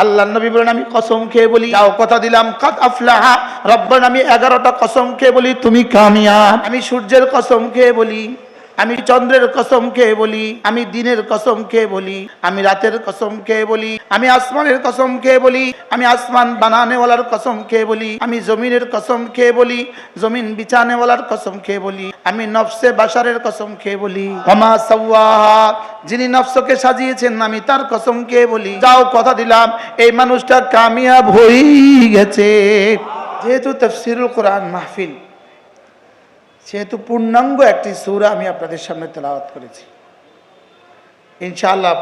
আল্লাহ নবী বলেন আমি কসম খেয়ে বলি, যাও কথা দিলাম, কাদ আফলাহা রব্বান, আমি 11টা কসম খেয়ে বলি তুমি কামিয়াব। আমি সূর্যের কসম খেয়ে বলি, আমি চন্দ্রের কসম খেয়ে বলি, আমি দিনের কসম খেয়ে বলি, আমি রাতের কসম খেয়ে বলি, আমি আসমানের কসম খেয়ে বলি, আমি আসমান বানানেওয়ালার কসম খেয়ে বলি, আমি জমিনের কসম খেয়ে বলি, জমিন বিছানেওয়ালার কসম খেয়ে বলি, আমি নফসে বাশারের কসম খেয়ে বলি, ওমা সাওয়াহা, যিনি নফসকে সাজিয়েছেন আমি তার কসম খেয়ে বলি, যাও কথা দিলাম এই মানুষটা কামিয়াব হয়ে গেছে। যেহেতু তাফসীরুল কোরআন মাহফিল, সেহেতু পূর্ণাঙ্গ একটি সূরা আমি আপনাদের সামনে তেলাওয়াত করেছি। ইনশাআল্লাহ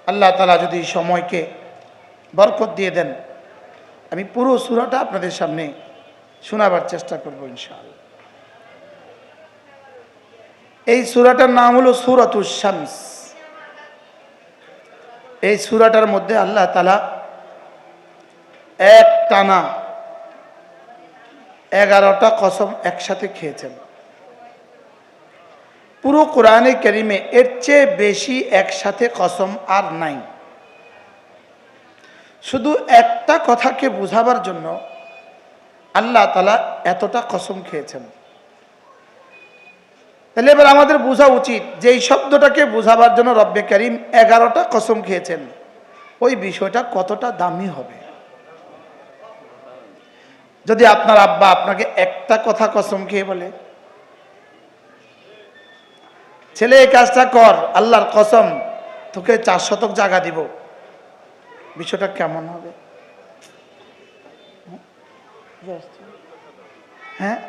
আল্লাহ তাআলা যদি সময়কে বরকত দিয়ে দেন, আমি পুরো সূরাটা আপনাদের সামনে শোনাবার চেষ্টা করব ইনশাআল্লাহ। এই সূরাটার নাম হলো সূরাতুশ শামস। এই সূরাটার মধ্যে আল্লাহ তাআলা এক টানা 11টা কসম একসাথে খেয়েছেন। পুরো কোরআনে কারিমে এর চেয়ে বেশি একসাথে কসম আর নাই। শুধু একটা কথাকে বোঝাবার জন্য আল্লাহ তাআলা এতটা কসম খেয়েছেন। তাহলে এবার আমাদের বোঝা উচিত যে এই শব্দটাকে বোঝাবার জন্য রব্বে কারিম 11টা কসম খেয়েছেন, ওই বিষয়টা কতটা দামি হবে। যদি আপনার আব্বা আপনাকে একটা কথা কসম খেয়ে বলে, ছেলে এই কাজটা কর, আল্লাহর কসম তোকে 4 শতক জায়গা দিব, বিষয়টা কেমন হবে? হ্যাঁ,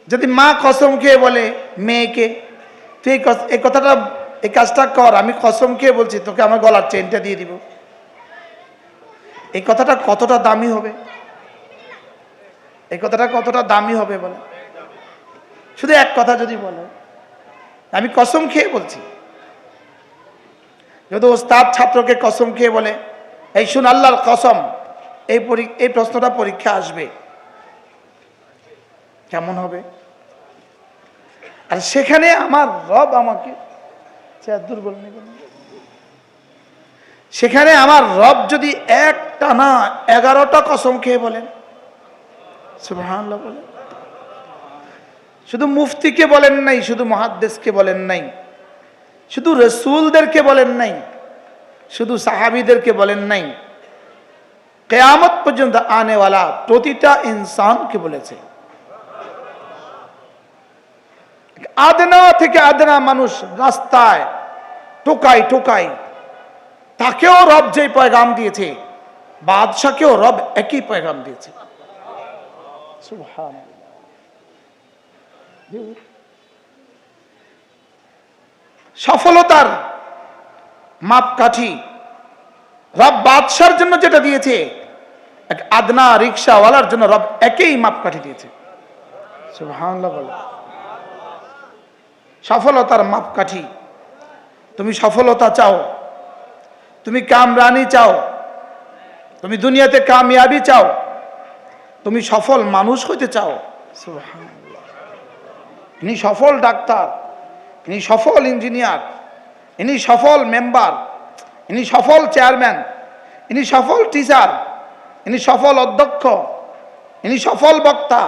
যদি মা কসম খেয়ে বলে মেয়েকে, তুই এই কথাটা এই কাজটা কর, আমি কসম খেয়ে বলছি তোকে আমার গলার চেনটা দিয়ে দিব, এই কথাটা কতটা দামি হবে? এই কথাটা কতটা দামি হবে বলে? শুধু এক কথা যদি বলে আমি কসম খেয়ে বলছি। যদি ওস্তাদ ছাত্রকে কসম খেয়ে বলে এই শুন আল্লাহর কসম এই প্রশ্নটা পরীক্ষা আসবে, কেমন হবে? আর সেখানে আমার রব আমাকে দুর্বল নেবেন, সেখানে আমার রব যদি এক টানা 11টা কসম খেয়ে বলেন, সুবহানাল্লাহ বলেন। শুধু মুফতিকে বলেন নাই, শুধু মুহাদ্দিসকে বলেন নাই, শুধু রাসূলদেরকে বলেন নাই, শুধু সাহাবীদেরকে বলেন নাই, কিয়ামত পর্যন্ত আনেওয়ালা প্রতিটা ইনসানকে বলেছে। আদনা থেকে আদনা মানুষ রাস্তায় টোকাই টোকাই, তাকেও রব যে পয়গাম দিয়েছে, বাদশাকেও রব একই পয়গাম দিয়েছে। সুবহানাল্লাহ। সফলতার মাপকাঠি রব বাদশার জন্য যেটা দিয়েছে, এক আদনা রিকশাওয়ালার জন্য রব একই মাপকাঠি দিয়েছে। সুবহানাল্লাহ বলে। সফলতার মাপকাঠি, তুমি সফলতা চাও, তুমি কামরানি চাও, তুমি দুনিয়াতে কামিয়াবি চাও, তুমি সফল মানুষ হইতে চাও, সুবহানাল্লাহ, ইনি সফল ডাক্তার, ইনি সফল ইঞ্জিনিয়ার, ইনি সফল মেম্বার, ইনি সফল চেয়ারম্যান, ইনি সফল টিচার, ইনি সফল অধ্যক্ষ, ইনি সফল বক্তা।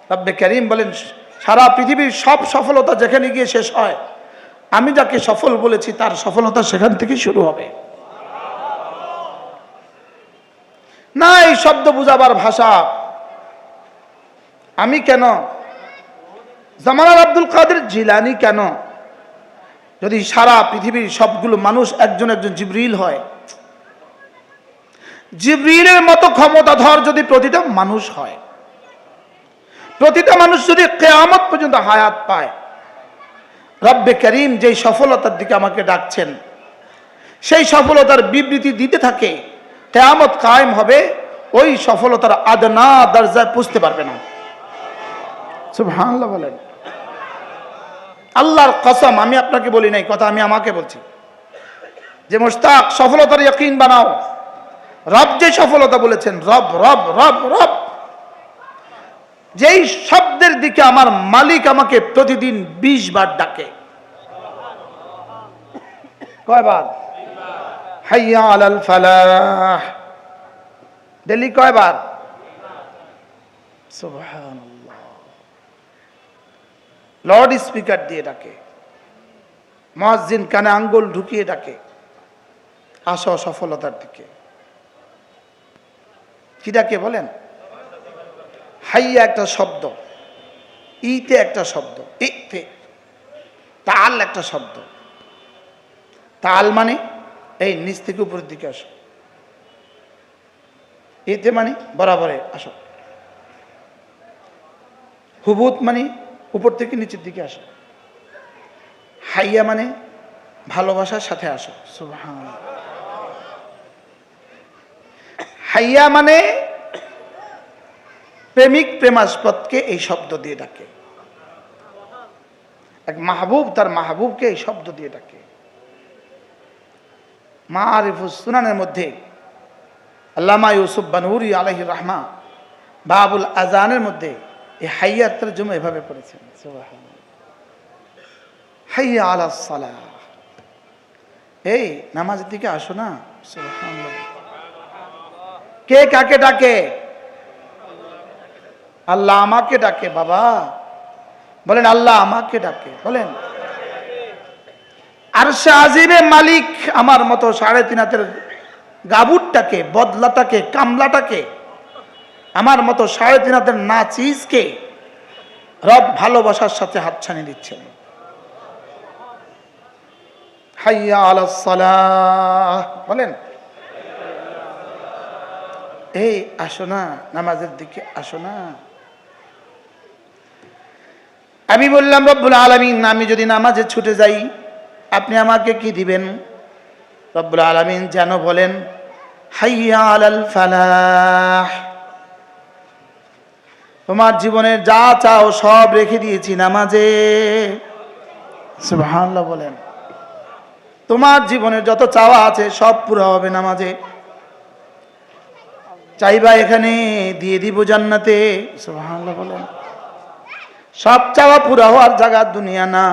রব্বে কারীম বলেন সারা পৃথিবীর সব সফলতা যেখানে গিয়ে শেষ হয়, আমি যাকে সফল বলেছি তার সফলতা সেখান থেকে শুরু হবে। না এই শব্দ বুঝাবার ভাষা, আমি কেন, জামাল আব্দুল কাদের জিলানী কেন, যদি সারা পৃথিবীর সবগুলো মানুষ একজন একজন জিবরিল হয়, জিবরিলের মতো ক্ষমতাধর যদি প্রতিটা মানুষ হয়, প্রতিটা মানুষ যদি কিয়ামত পর্যন্ত হায়াত পায়, রব্বে কারীম যেই সফলতার দিকে আমাকে ডাকছেন সেই সফলতার বিবৃতি দিতে থাকে, কিয়ামত কায়েম হবে, ওই সফলতার আদনা দরজায় পৌঁছতে পারবে না। সুবহানাল্লাহ বলেন। আল্লাহর কসম, আমি আপনাকে বলি নাই কথা, আমি আমাকে বলছি যে মুশতাক সফলতার ইয়াকিন বানাও। রব যে সফলতা বলেছেন, রব রব রব রব যেই শব্দের দিকে আমার মালিক আমাকে প্রতিদিন 20 বার ডাকে। কয়বার? হাইয়া আলাল ফালাহ। ডেলি কয়বার? সুবহানাল্লাহ। লাউড স্পিকার দিয়ে ডাকে, মুয়াজ্জিন কানে আঙ্গুল ঢুকিয়ে ডাকে, আসো সফলতার দিকে। কি ডাকে বলেন? হাইয়া একটা শব্দ, ইতে একটা শব্দ, ইতে তাল একটা শব্দ। তাল মানে এই নিচ থেকে উপরের দিকে আসো, ইতে মানে বরাবরে আসো, হুবুত মানে উপর থেকে নিচের দিকে আসো, হাইয়া মানে ভালোবাসার সাথে আসো। সুবহানাল্লাহ। হাইয়া মানে প্রেমিক প্রেমাস্পদকে এই শব্দ দিয়ে ডাকে। এক মাহবুব তার মাহবুবকে এই শব্দ দিয়ে ডাকে। মারিফুস সুনানের মধ্যে আল্লামা ইউসুফ বানুরি আলাইহির রাহমা বাবুল আজানের মধ্যে এই হাইয়ার তরজমা এভাবে করেছেন। সুবহানাল্লাহ। হাইয়া আলাস সালাহ, এই নামাজের দিকে আসো না। সুবহানাল্লাহ। কে কাকে ডাকে? আল্লাহ আমাকে ডাকে। বাবা বলেন, আল্লাহ আমাকে ডাকে। বলেন, আরশে আজিমে মালিক আমার মতো 3.5 হাতের গাবুরটাকে, বদলাটাকে, কামলাটাকে, আমার মতো 3.5 হাতের নাচিজকে রব ভালোবাসার সাথে হাতছানি দিচ্ছেন। হাইয়া আলাস সালাহ। বলেন, এই আসো না, নামাজের দিকে আসো না। আমি বললাম, রব্বুল আলামিন, আমি যদি নামাজে ছুটে যাই আপনি আমাকে কি দিবেন? রব্বুল আলামিন যেন বলেন, হাইয়া আলাল ফালাহ। তোমার জীবনের যা চাও সব রেখে দিয়েছি নামাজে। সুবহানাল্লাহ। বলেন, তোমার জীবনের যত চাওয়া আছে সব পুরো হবে নামাজে। চাইবা এখানে, দিয়ে দিব জান্নাতে। সুবহানাল্লাহ। বলেন, সব চাওয়া পুরা হওয়ার জায়গা দুনিয়া না।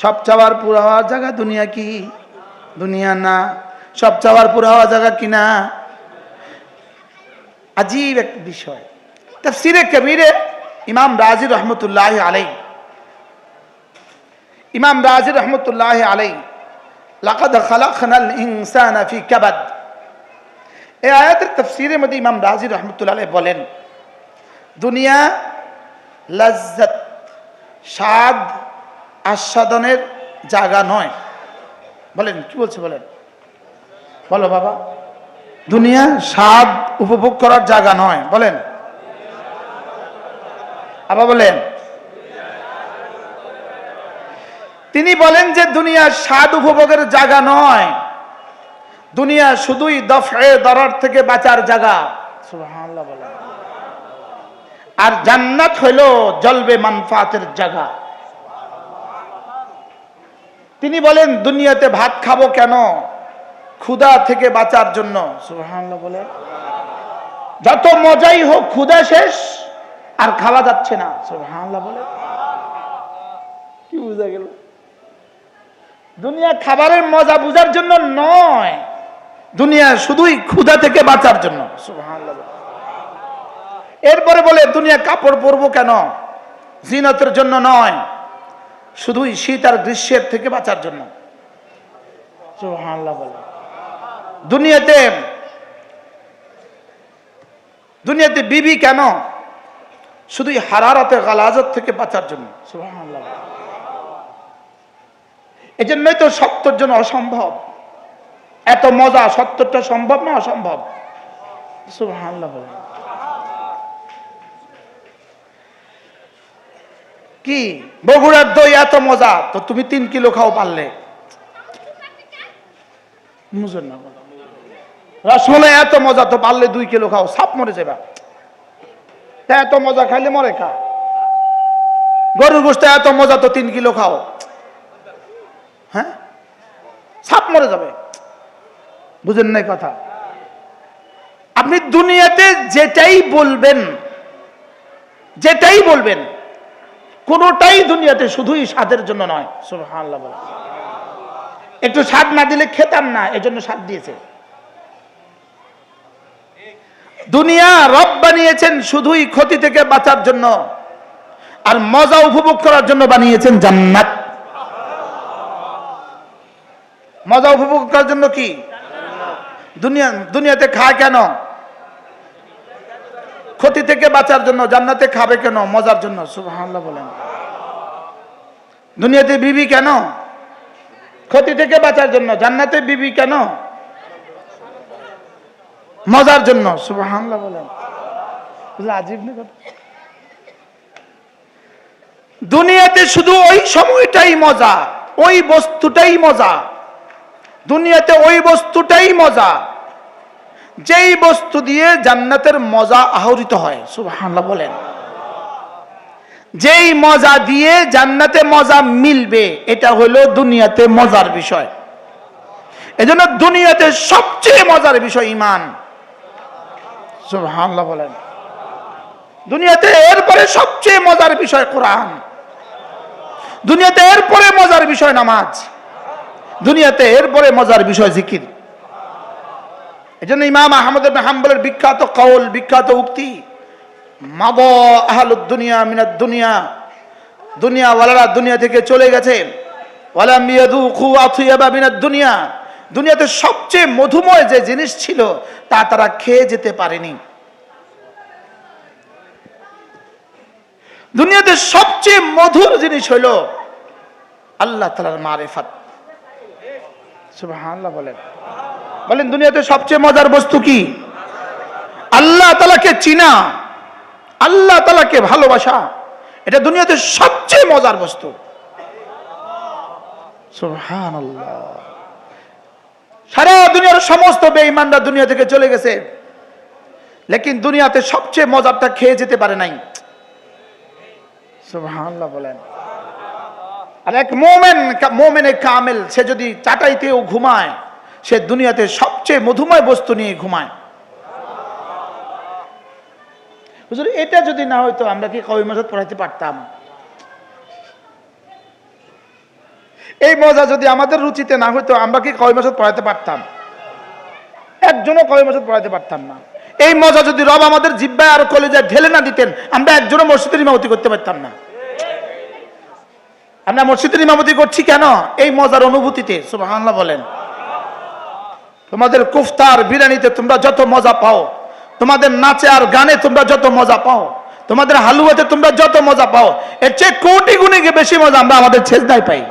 সব চাওয়ার পুরা হওয়ার জায়গা দুনিয়া কি? দুনিয়া না। সব চাওয়ার পুরা হওয়ার জায়গা কি না? আজীব এক বিষয়। তাফসীরে কবীরে ইমাম রাজি রহমতুল্লাহ আলাইহি, ইমাম রাজি রহমতুল্লাহ আলাইহি লাকাদ খালাকনাল ইনসানা ফি কাবাদ, এই আয়াতের তাফসীরের মধ্যে ইমাম রাজি রহমতুল্লাহ আলাইহি বলেন, দুনিয়া লাজ্জাত, স্বাদ আস্বাদনের জায়গা নয়। বলেন, কি বলছে? বলেন, বলো বাবা। দুনিয়া স্বাদ উপভোগ করার জায়গা নয়। বলেন, আবার বলেন। তিনি বলেন যে দুনিয়া স্বাদ উপভোগের জায়গা নয়, দুনিয়া শুধুই দফে দরার থেকে বাঁচার জায়গা। সুবহানাল্লাহ। বলেন, আর জান্নাত হইল জলবে মানফাতের জায়গা। তিনি বলেন, দুনিয়াতে ভাত খাবো কেন? ক্ষুধা থেকে বাঁচার জন্য। সুবহানাল্লাহ। বলেন, যত মজাই হোক ক্ষুধা শেষ আর খাওয়া যাচ্ছে না। সুবহানাল্লাহ। বলেন, কি বুঝা গেল? দুনিয়া খাবারের মজা বুঝার জন্য নয়, দুনিয়া শুধুই ক্ষুধা থেকে বাঁচার জন্য। সুবহানাল্লাহ। এরপরে বলে, দুনিয়া কাপড় পরবো কেন? জিনতের জন্য নয়, শুধুই শীত আর গ্রীষ্মের থেকে বাঁচার জন্য। সুবহানাল্লাহ। বলে, দুনিয়াতে বিবি কেন? শুধুই হারারাতে গালাজত থেকে বাঁচার জন্য। সুবহানাল্লাহ। এজন্যই তো 70 জন অসম্ভব। এত মজা, 70টা সম্ভব না অসম্ভব? সুবহানাল্লাহ। বলে, কি বগুড়ার দই এত মজা, তো তুমি 3 কিলো খাও পারলে। বুঝেন না? রসমলাই এত মজা, তো পারলে 2 কিলো খাও, সাপ মরে যাবা। এত মজা খাইলে মরে খা। গরুর গোশত এত মজা, তো 3 কিলো খাও, হ্যাঁ, সাপ মরে যাবে। বুঝেন নাই কথা? আপনি দুনিয়াতে যেটাই বলবেন যেটাই বলবেন কোনোটাই দুনিয়াতে শুধুই স্বাদের জন্য নয়। সুবহানাল্লাহ বলেন। একটু স্বাদ না দিলে খেতাম না, এজন্য স্বাদ দিয়েছে। দুনিয়া রব বানিয়েছেন শুধুই ক্ষতি থেকে বাঁচার জন্য, আর মজা উপভোগ করার জন্য বানিয়েছেন জান্নাত। মজা উপভোগ করার জন্য কি দুনিয়াতে খায় কেন? ক্ষতি থেকে বাঁচার জন্য। জান্নাতে খাবে কেন? মজার জন্য। সুবহানাল্লাহ বলেন। দুনিয়াতে বিবি কেন? ক্ষতি থেকে বাঁচার জন্য। জান্নাতে বিবি কেন? মজার জন্য। সুবহানাল্লাহ বলেন। আজীব না কথা। দুনিয়াতে শুধু ওই সময়টাই মজা, ওই বস্তুটাই মজা। দুনিয়াতে ওই বস্তুটাই মজা যেই বস্তু দিয়ে জান্নাতের মজা আহরিত হয়। সুবহানাল্লাহ বলেন। যেই মজা দিয়ে জান্নাতে মজা মিলবে, এটা হলো দুনিয়াতে মজার বিষয়। এজন্য দুনিয়াতে সবচেয়ে মজার বিষয় ঈমান। সুবহানাল্লাহ বলেন। দুনিয়াতে এরপরে সবচেয়ে মজার বিষয় কোরআন। দুনিয়াতে এরপরে মজার বিষয় নামাজ। দুনিয়াতে এরপরে মজার বিষয় জিকির। এজন্য ইমাম আহমদ ইবনে হাম্বলের বিখ্যাত কওল, বিখ্যাত উক্তি, মাদা আহলুদ দুনিয়া মিনাদ দুনিয়া, দুনিয়া ওয়ালারা দুনিয়া থেকে চলে গেছে, ওয়ালাম ইয়াযুকু আতইয়াবা মিনাদ দুনিয়া, দুনিয়াতে সবচেয়ে মধুময় যে জিনিস ছিল তা তারা খেয়ে যেতে পারেনি। দুনিয়াতে সবচেয়ে মধুর জিনিস হলো আল্লাহ তাআলার মারিফাত। সুবহানাল্লাহ বলেন। বলেন দুনিয়াতে সবচেয়ে মজার বস্তু কি? আল্লাহ তাআলাকে চিনা, আল্লাহ তাআলাকে ভালোবাসা। এটা দুনিয়াতে সবচেয়ে মজার বস্তু। সুবহানাল্লাহ। সারা দুনিয়ার সমস্ত বেঈমানরা দুনিয়া থেকে চলে গেছে, লেকিন দুনিয়াতে সবচেয়ে মজারটা খেয়ে যেতে পারে নাই। সুবহানাল্লাহ বলেন। আর এক মোমেনে কামেল, সে যদি চাটাইতেও ঘুমায়, সে দুনিয়াতে সবচেয়ে মধুময় বস্তু নিয়ে ঘুমায়। হুজুর এটা যদি না হইতো আমরা কি কওমি মাসাদ পড়াইতে পারতাম? এই মজা যদি আমাদের রুচিতে না হইতো আমরা কি কওমি মাসাদ পড়াইতে পারতাম? একজনও কওমি মাসাদ পড়াইতে পারতাম না। এই মজা যদি রব আমাদের জিহ্বায় আর কলিজায় ঢেলে না দিতেন, আমরা একজনও মসজিদের ইমামতি করতে পারতাম না। আমরা মসজিদের ইমামতি করছি কেন? এই মজার অনুভূতিতে। সুবহানাল্লাহ বলেন। তোমাদের কুফতার বিরিয়ানিতে তোমরা যত মজা পাও, তোমাদের নাচে আর গানে তোমরা যত মজা পাও, তোমাদের হালুয়াতে তোমরা যত মজা পাও, এর চেয়ে কোটি গুণে বেশি মজা আমরা আমাদের ছেজদায় পাই।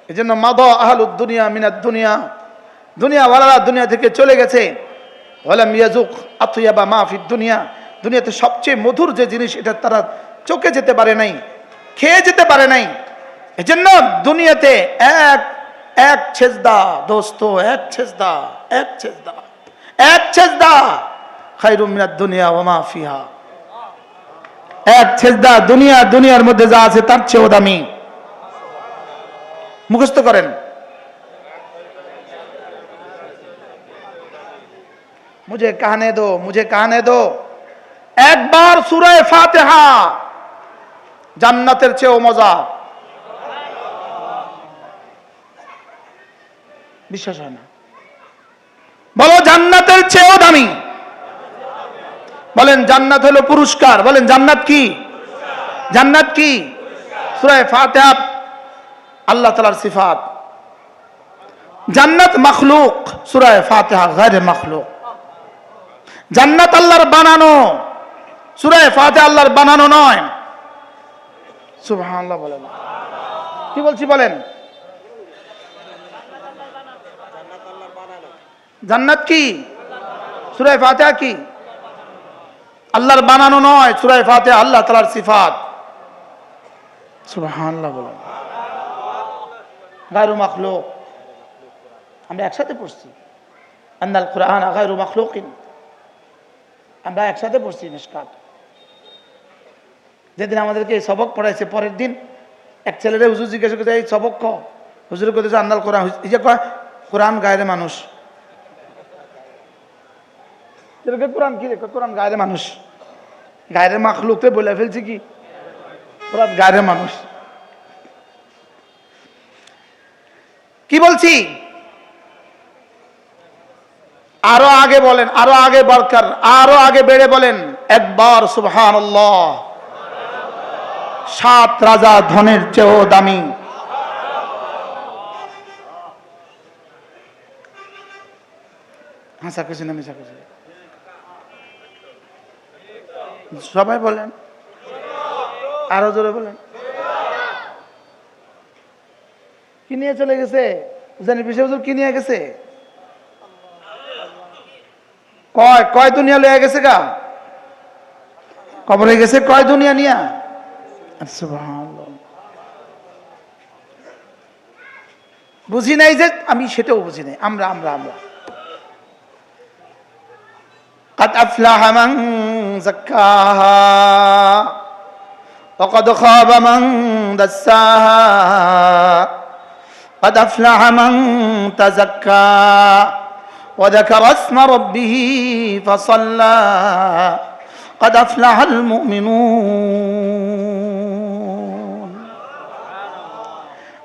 এই জন্য মাদা আহলুদ দুনিয়া মিনাদ দুনিয়া, দুনিয়া ওয়ালারা দুনিয়া থেকে চলে গেছে। ওয়ালাম ইয়াযুক আতইয়াবা মা ফিদ দুনিয়া, দুনিয়াতে সবচেয়ে মধুর যে জিনিস এটা তারা চোখে যেতে পারে নাই, খেয়ে যেতে পারে নাই। এই জন্য দুনিয়াতে এক ছেজদা দোস্ত, এক ছেজদা, এক ছেজদা, এক ছেজদা খায়রুম মিনাদ দুনিয়া ওয়া মা ফিহা। এক ছেজদা দুনিয়ার মধ্যে যা আছে তার চেয়েও দামি। মুখস্থ করেন। মুঝে কাহনে দো একবার সূরা ফাতিহা জান্নাতের চেয়েও মজা। বিশ্বাস হয় না? বলো জান্নাতের চেয়েও দামি। বলেন জান্নাত হলো পুরস্কার। বলেন জান্নাত কি? জান্নাত কি? সূরা ফাতিহা আল্লাহ তাআলার সিফাত। জান্নাত মাখলুক, সূরা ফাতিহা গায়রে মাখলুক। জান্নাত আল্লাহর বানানো, সূরা ফাতিহা আল্লাহর বানানো নয়। সুবহানাল্লাহ বলেন। কি বলছি বলেন? জান্নাত কি? সূরা ফাতিহা কি? আল্লাহর বানানো নয়, সূরা ফাতিহা আল্লাহ তাআলার সিফাত। সুবহানাল্লাহ বলেন। গায়রু মাখলুক। আমরা একসাথে পড়ছি আন্নাল কুরআন গায়রু মাখলুকিন, আমরা একসাথে পড়ছি মিশকাত। যেদিন আমাদেরকে সবক পড়াইছে, পরের দিন এক ছেলেরে হুজুর জিজ্ঞাসা করতে, এই সবক ক? হুজুর কইতেছে আন্নাল কোরআন। এই যে কোরআন গায়রে মানুষ। কোরআন কি রে? কোরআন গায়ের মানুষ, গায়ের মাখলুকতে বলে ফেলছে কি কোরআন গায়ের মানুষ। কি বলছি? আরো আগে বলেন, আরো আগে বরকার, আরো আগে বেড়ে বলেন একবার সুবহানাল্লাহ। 7 রাজা ধনের চেয়েও দামি। হাসা কিছু না মিশা কিছু, সবাই বলেন, আরো জোরে বলেন। কি নিয়ে চলে গেছে জানি? বিষয় কি নিয়ে গেছে? কয় দুনিয়া লয়ে গেছে গা, কবরে গেছে কয় দুনিয়া নিয়া। সুবহানাল্লাহ। বুঝি নাই যে আমি, সেটাও বুঝি নাই আমরা আমরা আমরা قد أفلح من زكاها وقد خاب من دساها قد أفلح من تزكى وذكر اسم ربه فصلى قد أفلح المؤمنون।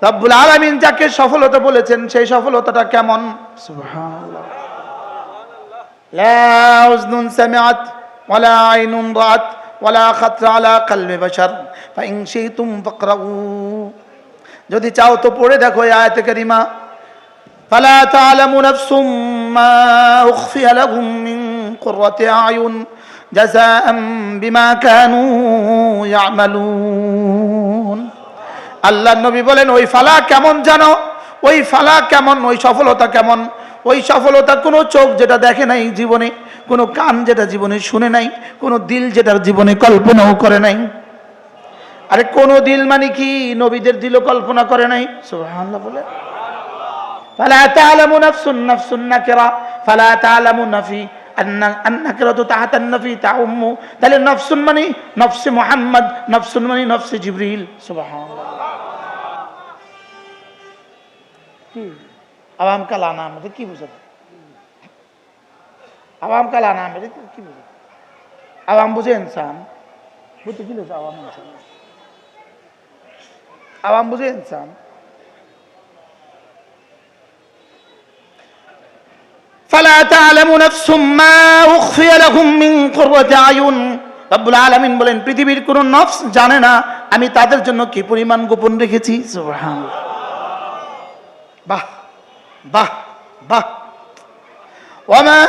রব্বুল আলামিন যাকে সফলতা বলেছেন সেই সফলতাটা কেমন? সুবহানাল্লাহ। لا أذن سمعت ولا عين رأت ولا خطر على قلب بشر فإن شئتم فاقرؤوا। যদি চাও তো পড়ে দেখো এই আয়াত কারিমা। فلا تعلم نفس ما أخفي لهم من قرة أعين جزاء بما كانوا يعملون। আল্লাহ নবী বলেন ওই ফালা কেমন জানো? ওই ফালা কেমন, ওই সফলতা কেমন? ওই সফলতা কোনো চোখ যেটা দেখে নাই জীবনে, কোনো কান যেটা জীবনে শুনে নাই, কোনো দিল যেটা জীবনে কল্পনাও করে নাই। আরে কোন দিল মানে কি? নবীদের দিলও কল্পনা করে নাই। সুবহানাল্লাহ বলে। ফালা তা'লামু নাফসুন, নাফসুন নাকিরা, ফালা তা'লামু নাফি, আন-নাকিরাতু তাহতা আন-নাফি তাউম্মু। তাহলে নাফসুন মানে নফসে মুহাম্মদ, নাফসুন মানে নফসে জিবরিল। সুবহানাল্লাহ। কি আওয়াম का लाना मतलब কি বুঝাতে? আওয়াম का लाना मतलब কি বুঝাতে? আওয়াম বুঝে ইনসান, বুঝতে কি বুঝে আওয়াম? ইনসান আওয়াম বুঝে ইনসান। فلا تعلم نفس ما أخفي لهم من قرة أعين। রব্বুল আলামিন বলেন পৃথিবীর কোন নফস জানে না আমি তাদের জন্য কি পরিমাণ গোপন রেখেছি। সুবহানাল্লাহ। বাহ বাহ বাহ। وما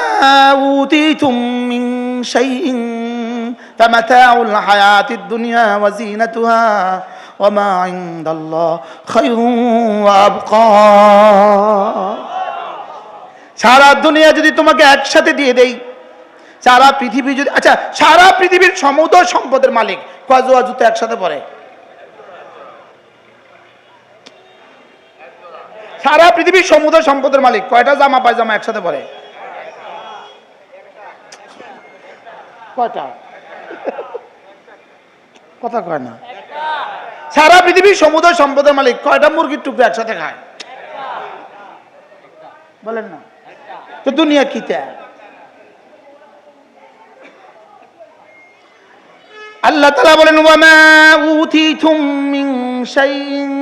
أوتيتم من شيء فمتاع الحياة الدنيا وزينتها وما عند الله خير وأبقى। সারা দুনিয়া যদি তোমাকে একসাথে দিয়ে দেই, সারা পৃথিবী যদি, আচ্ছা সারা পৃথিবীর সমুদ্র সম্পদের মালিক কয় জোড়া জুতো একসাথে পরে? সারা পৃথিবীর সমুদ্র সম্পদের মালিক কয়টা জামা পায়জামা একসাথে পরে? কয়টা? কথা কয় না। সারা পৃথিবীর সমুদ্র সম্পদের মালিক কয়টা মুরগির টুকরো একসাথে খায়? বলেন না। তো দুনিয়া কি তা? আল্লাহ তাআলা বলেন ওয়ামা উতিতুম মিন শাইইন,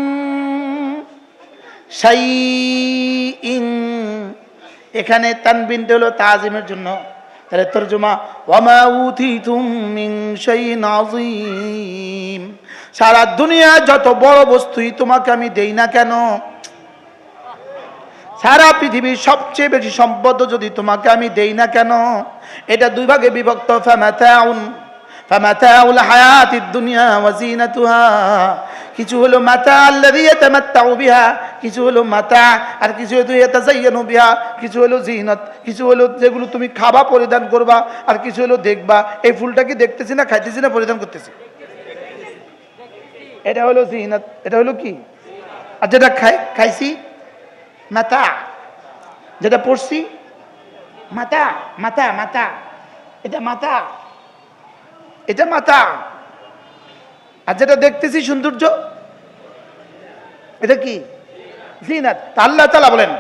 শাইইন এখানে তানবিনটা হলো তাজিমের জন্য। তাহলে তরজমা ওয়ামা উতিতুম মিন শাইইন আযীম, সারা দুনিয়া যত বড় বস্তুই তোমাকে আমি দেই না কেন, সারা পৃথিবীর সবচেয়ে বেশি সম্পদ যদি তোমাকে আমি দেই না কেন, এটা দুই ভাগে বিভক্ত। ফামাতাউন, ফামাতাউল হায়াতিদ দুনিয়া ওয়া জিনাতুহা, কিছু হলো মাতা আল্লাযী ইয়াতামাত্তাউ বিহা, কিছু হলো মাতা, আর কিছু হলো ইয়াতাযায়্যানু বিহা, কিছু হলো জিনাত, কিছু হলো যেগুলো তুমি খাবা পরিধান করবা, আর কিছু হলো দেখবা। এই ফুলটা কি দেখতেছি না খাইতেছি না পরিধান করতেছি? এটা হলো জিনাত, এটা হলো কি? আর যেটা খাইছি মাতা, যেটা পড়ছি মাতা, মাতা মাতা, এটা মাতা, এটা মাতা। আর যেটা দেখতেছি সৌন্দর্য, এটা কি? জিনাত। আল্লাহ তাআলা বলেন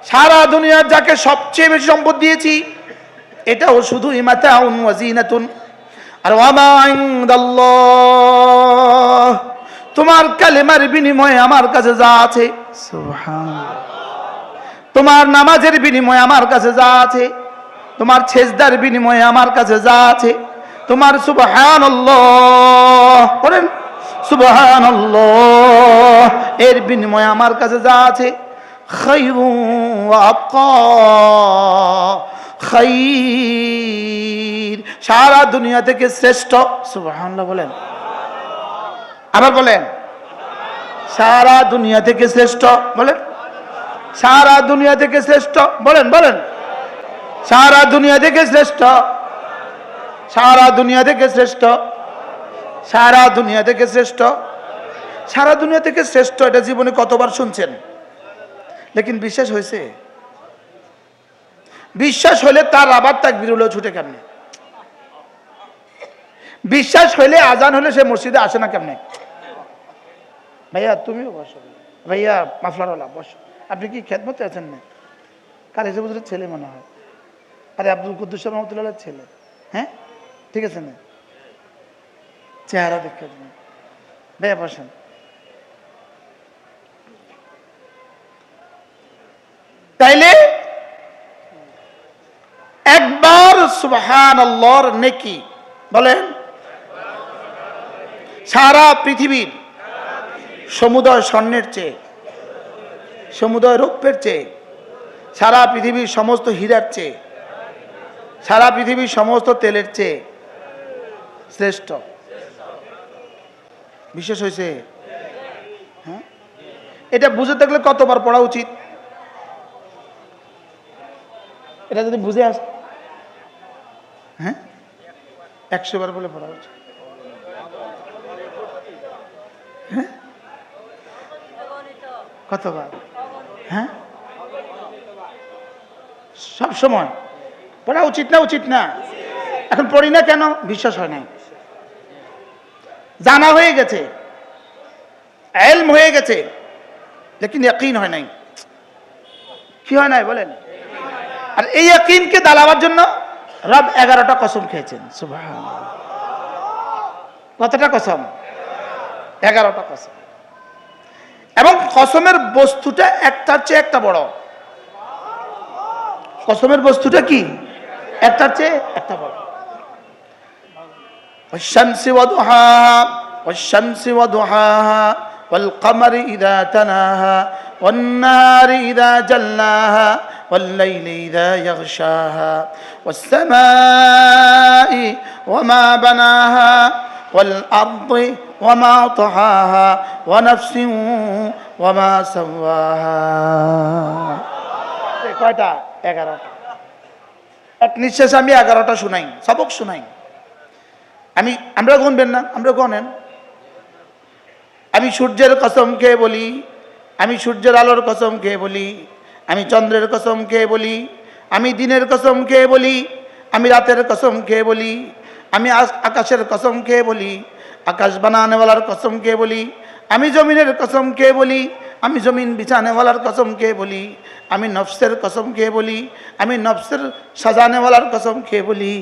সারা দুনিয়ার যাকে সবচেয়ে বেশি সম্পদ দিয়েছি এটাও শুধু মাতাউন ওয়া জিনাতুন। আর ওয়া মা ইনদাল্লাহ, তোমার কালেমার বিনিময়ে আমার কাছে যা আছে, সুবহানাল্লাহ, তোমার নামাজের বিনিময়ে আমার কাছে যা আছে, তোমার সেজদার বিনিময়ে আমার কাছে যা আছে, তোমার সুবহানাল্লাহ বলেন, সুবহানাল্লাহ এর বিনিময়ে আমার কাছে যা আছে, খায়রুন ওয়া আবকা, খায়র সারা দুনিয়া থেকে শ্রেষ্ঠ, সুবহানাল্লাহ বলেন, আবার বলেন, সারা দুনিয়া থেকে শ্রেষ্ঠ বলেন, সারা দুনিয়া থেকে শ্রেষ্ঠ বলেন, বলেন সারা দুনিয়া থেকে শ্রেষ্ঠ, সারা দুনিয়া থেকে শ্রেষ্ঠ, সারা দুনিয়া থেকে শ্রেষ্ঠ, সারা দুনিয়া থেকে শ্রেষ্ঠ। এটা জীবনে কতবার শুনছেন, লেকিন বিশ্বাস হয়েছে? বিশ্বাস হলে তার আবার তাকবীর হলেও ছুটে কেমনে? বিশ্বাস হইলে আজান হলে সে মসজিদে আসে না কেমনে? ভাইয়া তুমিও বসো, ভাইয়া মাফলারওয়ালা বসো, আপনি কি খেদমতে আছেন না? কার এসে বুঝলে ছেলে মনে হয়, আরে আব্দুল কুদ্দুস রহমতুল্লাহ ছেলে, হ্যাঁ ঠিক আছে না, চেহারা দেখে ভাইয়া বসেন। তাইলে একবার সুবহানাল্লাহর নেকি বলেন সারা পৃথিবীর সমুদয় স্বর্ণের চেয়ে, সমুদয় রৌপ্যের চেয়ে, সারা পৃথিবীর সমস্ত হীরার চেয়ে, সারা পৃথিবীর সমস্ত তেলের চেয়ে শ্রেষ্ঠ। বিশেষ হয়েছে? হ্যাঁ, এটা বুঝে থাকলে কতবার পড়া উচিত? এটা যদি বুঝে আস, হ্যাঁ 100 বার বলে পড়া উচিত। হ্যাঁ কতবার? হ্যাঁ সব সময় পড়া উচিত না? উচিত না? এখন পড়ি না কেন? বিশ্বাস হয় নাই, জানা হয়ে গেছে, ইলম হয়ে গেছে, লেকিন ইয়াকিন হয় নাই। কি হয় নাই বলেন? আর এই ইয়াকিনকে দালাবার জন্য রব 11টা কসম খেয়েছেন, সুবহানাল্লাহ। কতটা কসম? 11টা কসম। এবং কসমের বস্তুটা একটার চেয়ে একটা বড়। কসমের বস্তুটা কি? একটার চেয়ে একটা বড়। ওয়াশ-শামসি ওয়া দুহাহা, ওয়াশ-শামসি ওয়া দুহাহা, ওয়াল কমারি ইযা তানাহা, ওয়ান নাহারি ইযা জাল্লাহা, ওয়াল লাইলি ইযা ইয়াগশাহা, ওয়াস সামাই ওয়া মা বানাহা, ওয়াল আরদি ওয়া মা তাহাহা, ওয়া নাফসিন ওয়া মা সাওয়াহা। কয়টা? 11টা। এক নিঃশ্বাসে আমি 11টা শুনাই, সবক শুনাই। আমরা গুনবেন না, আমরা গনেন। আমি সূর্যের কসম খেয়ে বলি, আমি সূর্যের আলোর কসম খেয়ে বলি, আমি চন্দ্রের কসম খেয়ে বলি, আমি দিনের কসম খেয়ে বলি, আমি রাতের কসম খেয়ে বলি, আমি আকাশের কসম খেয়ে বলি, আকাশ বানানেওয়ালার কসম খেয়ে বলি, আমি জমিনের কসম খেয়ে বলি, আমি জমিন বিছানেওয়ালার কসম খেয়ে বলি, আমি নফসের কসম খেয়ে বলি, আমি নফসের সাজানেওয়ালার কসম খেয়ে বলি।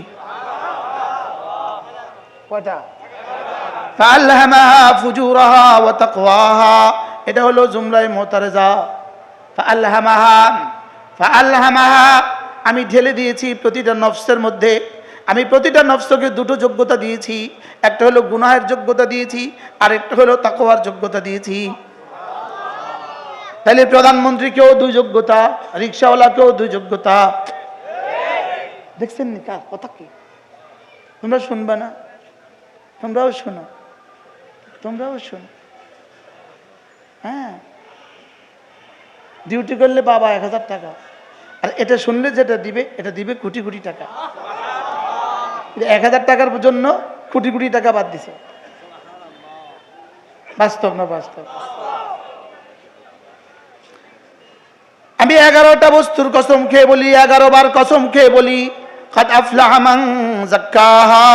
কয়টা? ফাআলহামাহা ফুজুরাহা ওয়া তাকওয়াহা, এটা হলো জুমলায়ে মুতারেজা। ফাআলহামাহা, ফাআলহামাহা আমি ঢেলে দিয়েছি প্রতিটা নফসের মধ্যে, আমি প্রতিটা নফসকে দুটো যোগ্যতা দিয়েছি। একটা হলো গুনাহের যোগ্যতা দিয়েছি, আর একটা হলো তাকওয়ার যোগ্যতা দিয়েছি। তাহলে প্রধানমন্ত্রীকেও 2 যোগ্যতা, রিকশাওয়ালাকেও 2 যোগ্যতা। দেখছেন নি কার কথা কি? তোমরা শুনবা না? তোমরাও শোনো, তোমরাও শোনো। হ্যাঁ, ডিউটি করলে বাবা 1000 টাকা, আর এটা শুনলে যেটা দিবে, এটা দিবে কোটি কোটি টাকা। 1000 টাকার জন্য কোটি কোটি টাকা বাদ দিছে। বাস্তব না বাস্তব? আমি 11টা বস্তুর কসম খেয়ে বলি, 11 বার কসম খেয়ে বলি, কাদ আফলাহা মান যাক্কাহা,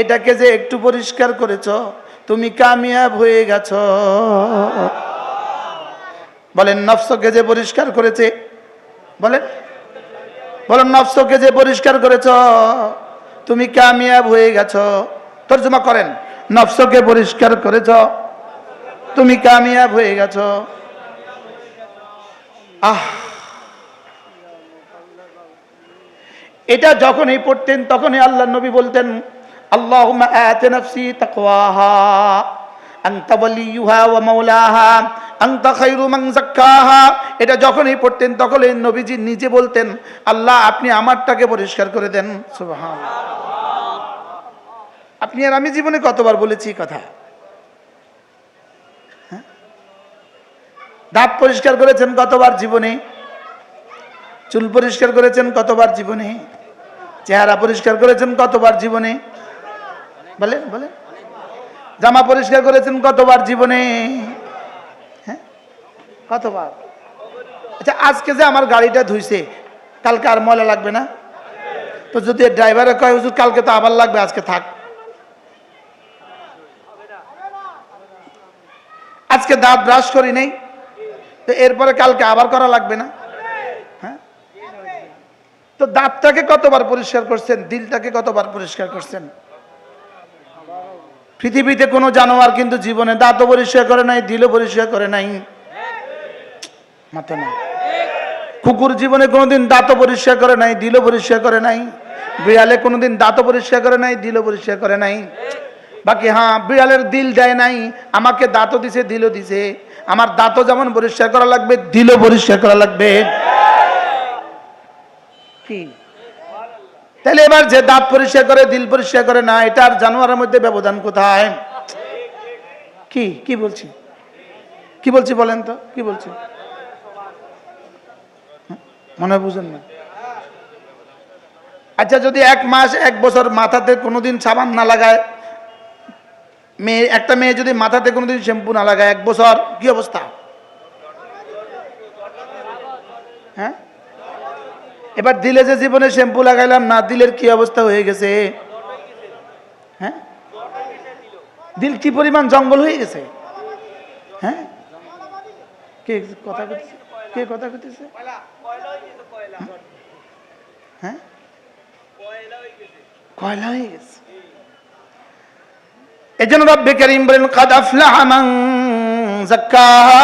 এটাকে যে একটু পরিষ্কার করেছো তুমি কামিয়াব হয়ে গেছো। বলেন নফসকে যে পরিষ্কার করেছে, বলেন বলেন নফসকে যে পরিষ্কার করেছ তুমি কামিয়াব হয়ে গেছো। তর্জমা করেন, নফসকে পরিষ্কার করেছ তুমি কামিয়াব হয়ে গেছো। এটা যখনই পড়তেন তখনই আল্লাহ নবী বলতেন আল্লাহুম্মা আতি নাফসি তাকওয়াহা আনতা ওয়ালিয়ুহা ওয়া মাওলাহা আনতা খায়রু মান যাক্কাহা। এটা যখনই পড়তেন তখনই নবীজি নিজে বলতেন আল্লাহ আপনি আমারটাকে পরিষ্কার করে দেন। সুবহানাল্লাহ। আপনি আর আমি জীবনে কতবার বলেছি কথা? দাঁত পরিষ্কার করেছেন কতবার জীবনে? চুল পরিষ্কার করেছেন কতবার জীবনে? চেহারা পরিষ্কার করেছেন কতবার জীবনে? বলেন বলেন। জামা পরিষ্কার করেছেন কতবার জীবনে? হ্যাঁ, কতবার? আচ্ছা, আজকে যে আমার গাড়িটা ধুইছে কালকে আর ময়লা লাগবে না? তো যদি ড্রাইভারে কয় হুজুর কালকে তো আবার লাগবে, আজকে থাক। আজকে দাঁত ব্রাশ করি নেই, তো এরপরে কালকে আবার করা লাগবে না? হ্যাঁ, তো দাঁতটাকে কতবার পরিষ্কার করছেন? দিলটাকে কতবার পরিষ্কার করছেন? পৃথিবীতে কোনো জানোয়ার কিন্তু জীবনে দাঁতও পরিষ্কার করে নাই, দিলও পরিষ্কার করে নাই। মাথা না। কুকুর জীবনে কোনোদিন দাঁতও পরিষ্কার করে নাই, দিলও পরিষ্কার করে নাই। বিড়ালে কোনোদিন দাঁতও পরিষ্কার করে নাই, দিলও পরিষ্কার করে নাই। বাকি হ্যাঁ, বিড়ালের দিল দেয় নাই, আমাকে দাঁতও দিছে, দিলও দিছে। আমার দাঁতও যেমন পরিষ্কার করা লাগবে, দিলও পরিষ্কার করা লাগবে। কি তাহলে এবার যে দাঁত পরিষ্কার করে দিল পরিষ্কার করে না, এটা আর জানোয়ারের মধ্যে ব্যবধান কোথায়? কি কি বলছি, কি বলছি বলেন তো, কি বলছি? মনে বুঝেন না? আচ্ছা, যদি 1 মাস 1 বছর মাথাতে কোনোদিন সাবান না লাগায়, একটা মেয়ে যদি মাথাতে কোনোদিন শ্যাম্পু না লাগায় 1 বছর, কি অবস্থা? হ্যাঁ, এবার দিলে যে জীবনে শ্যাম্পু লাগাইলাম না, দিলের কি অবস্থা হয়ে গেছে? হ্যাঁ, দিল কি পরিমাণ জঙ্গল হয়ে গেছে। হ্যাঁ, কে কথা কইতেছে? কে কথা কইতেছে? হ্যাঁ, কয়লা হয়ে গেছে। এজন্য রব্বে কারীম বলেন কাদ আফলাহা মান যাক্কাহা।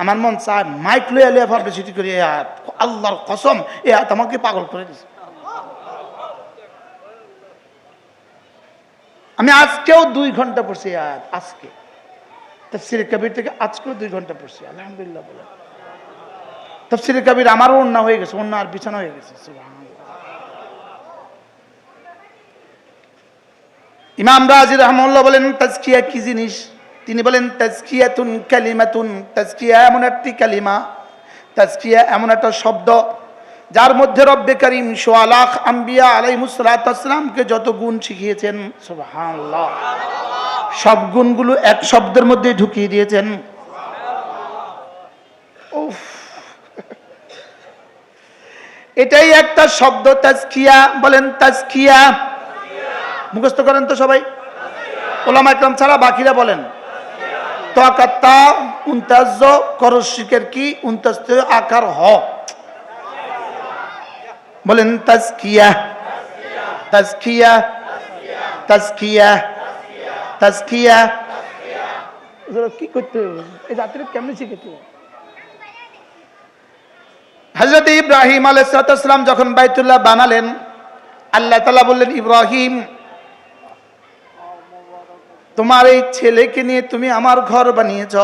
আমার মন চায় মাইক লইয়া লইয়া পাবলিসিটি করি আয়াত। আল্লাহর কসম এই আয়াত আমাকে পাগল করে দিয়েছে। আমি আজকেও 2 ঘন্টা পড়ছি আয়াত। আজকে তাফসীরে কবির থেকে আজকেও 2 ঘন্টা পড়ছি। আলহামদুলিল্লাহ বলে তাফসীরে কবির আমারও ওন্না হয়ে গেছে, ওন্না আর বিছানা হয়ে গেছে। সুবহানাল্লাহ। ইমাম রাজি রাহমাহুল্লাহ বলেন তাজকিয়া কি জিনিস? তিনি বলেন তাজকিয়াতুন কালিমাতুন। তাজকিয়া এমন একটি কালিমা, তাজকিয়া এমন একটা শব্দ যার মধ্যে রব্বে কারীম ১৬ লাখ আম্বিয়া আলাইহিস সালাতু ওয়াস সালামকে যত গুণ শিখিয়েছেন, সুবহানাল্লাহ, সব গুণগুলো এক শব্দের মধ্যে ঢুকিয়ে দিয়েছেন। উফ, এটাই একটা শব্দ তাজকিয়া। বলেন তাজকিয়া। মুখস্থ করেন তো সবাই, ওলামা ইকরাম ছাড়া বাকিরা বলেন। তাকাত্তা উনতাজ করশিকের কি উনতাজ আকার হ। বলেন তাজকিয়া, তাজকিয়া, তাজকিয়া, তাজকিয়া। কি করতে হবে এই জাতির? কেমনে শিখেছে? হযরত ইব্রাহিম আলাইহিস সালাম যখন বাইতুল্লাহ বানালেন, আল্লাহ তাআলা বললেন ইব্রাহিম তোমার এই ছেলেকে নিয়ে তুমি আমার ঘর বানিয়েছ,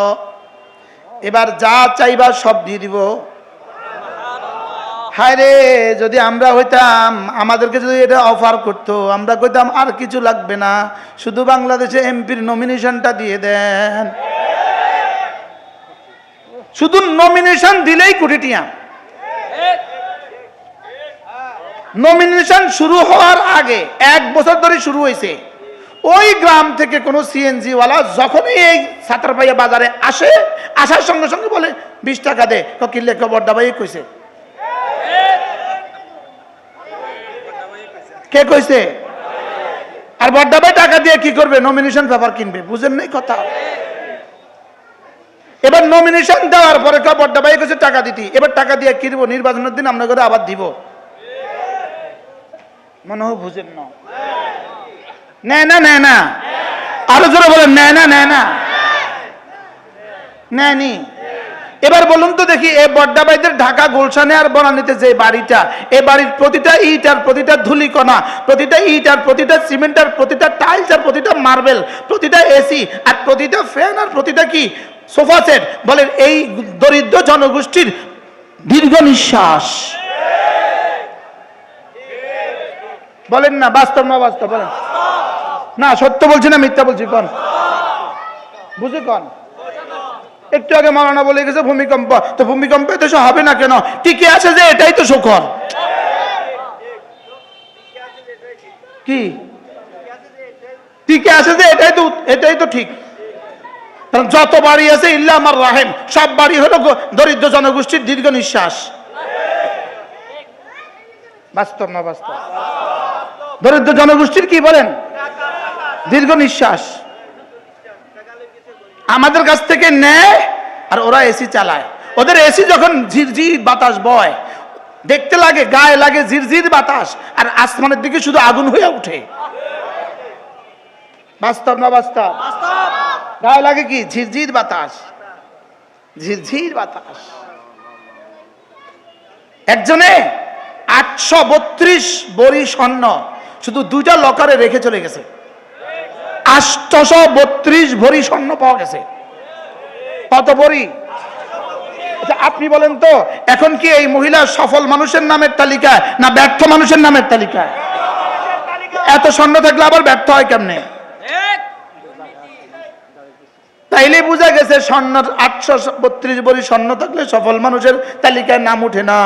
এবার যা চাইবা সব দিয়ে দিব। হায় রে, যদি আমরা হইতাম, আমাদেরকে যদি এটা অফার করতো, আমরা কইতাম আর কিছু লাগবে না, শুধু বাংলাদেশে এমপির নমিনেশনটা দিয়ে দেন। শুধু নমিনেশন দিলেই কোটি টিয়া। নমিনেশন শুরু হওয়ার আগে 1 বছর ধরে শুরু হয়েছে। ওই গ্রাম থেকে কোনো সিএনজি ওয়ালা যখনই এই ছাত্রপাইয়া বাজারে আসে, আসার সঙ্গে সঙ্গে বলে 20 টাকা দে। কিনলে বড়দা ভাই কইছে। কে কইছে? আর বড়দা ভাই টাকা দিয়ে কি করবে? নমিনেশন পেপার কিনবে। বুঝেন নাই কথা? এবার নমিনেশন দেওয়ার পরে বড় ভাই কাছে টাকা দিতি, এবার টাকা দিয়ে কি দিব? নির্বাচনের দিন আমরা করে আবার দিব। মনে হয় বুঝেন না? নেয় না, নেয় না, আরো জোরে বলেন, নেয় না, নেয় না, নেয়নি। এবার বলুন তো দেখি, এই বড্ডাবাইদের ঢাকা গুলশানে আর বনানীতে যে বাড়িটা, এই বাড়ির প্রতিটা ইট আর প্রতিটা ধুলিকণা, প্রতিটা ইট আর প্রতিটা সিমেন্ট আর প্রতিটা টাইলস আর প্রতিটা মার্বেল, প্রতিটা এসি আর প্রতিটা ফ্যান আর প্রতিটা কি সোফা সেট, বলেন এই দরিদ্র জনগোষ্ঠীর দীর্ঘ নিঃশ্বাস। বলেন না বাস্তব না বাস্তব? বলেন না, সত্য বলছি না মিথ্যা বলছি? কোন বুঝে কোন? একটু আগে মাওলানা বলে গেছে ভূমিকম্প, তো ভূমিকম্প তো হবে না কেন? টিকে আছে যে এটাই তো শুকর। কি টিকে আছে যে এটাই তো ঠিক। যত বাড়ি আছে ইল্লা আমার রাহেম, সব বাড়ি হলো দরিদ্র জনগোষ্ঠীর দীর্ঘ নিঃশ্বাস। বাস্তব না বাস্তব? দরিদ্র জনগোষ্ঠীর কি বলেন? দীর্ঘ নিঃশ্বাস। আমাদের কাছ থেকে নেয় আর ওরা এসি চালায়। ওদের এসি যখন ঝিরঝির বাতাস বয়, দেখতে লাগে, গায়ে লাগে ঝিরঝির বাতাস, আর আসমানের দিকে শুধু আগুন হয়ে উঠে। বাস্তব না বাস্তব? গায়ে লাগে কি? ঝিরঝির বাতাস, ঝিরঝির বাতাস। একজনে 832 বড়ি স্বর্ণ শুধু 2টা লকারে রেখে চলে গেছে। 832 ভরি স্বর্ণ পাওয়া গেছে। কত ভরি? আচ্ছা আপনি বলেন তো, এখন কি এই মহিলা সফল মানুষের নামের তালিকায় না ব্যর্থ মানুষের নামের তালিকায়? এত স্বর্ণ থাকলে আবার ব্যর্থ হয় কেমনে? তাইলে বোঝা গেছে স্বর্ণ 832 ভরি স্বর্ণ থাকলে সফল মানুষের তালিকায় নাম উঠে না।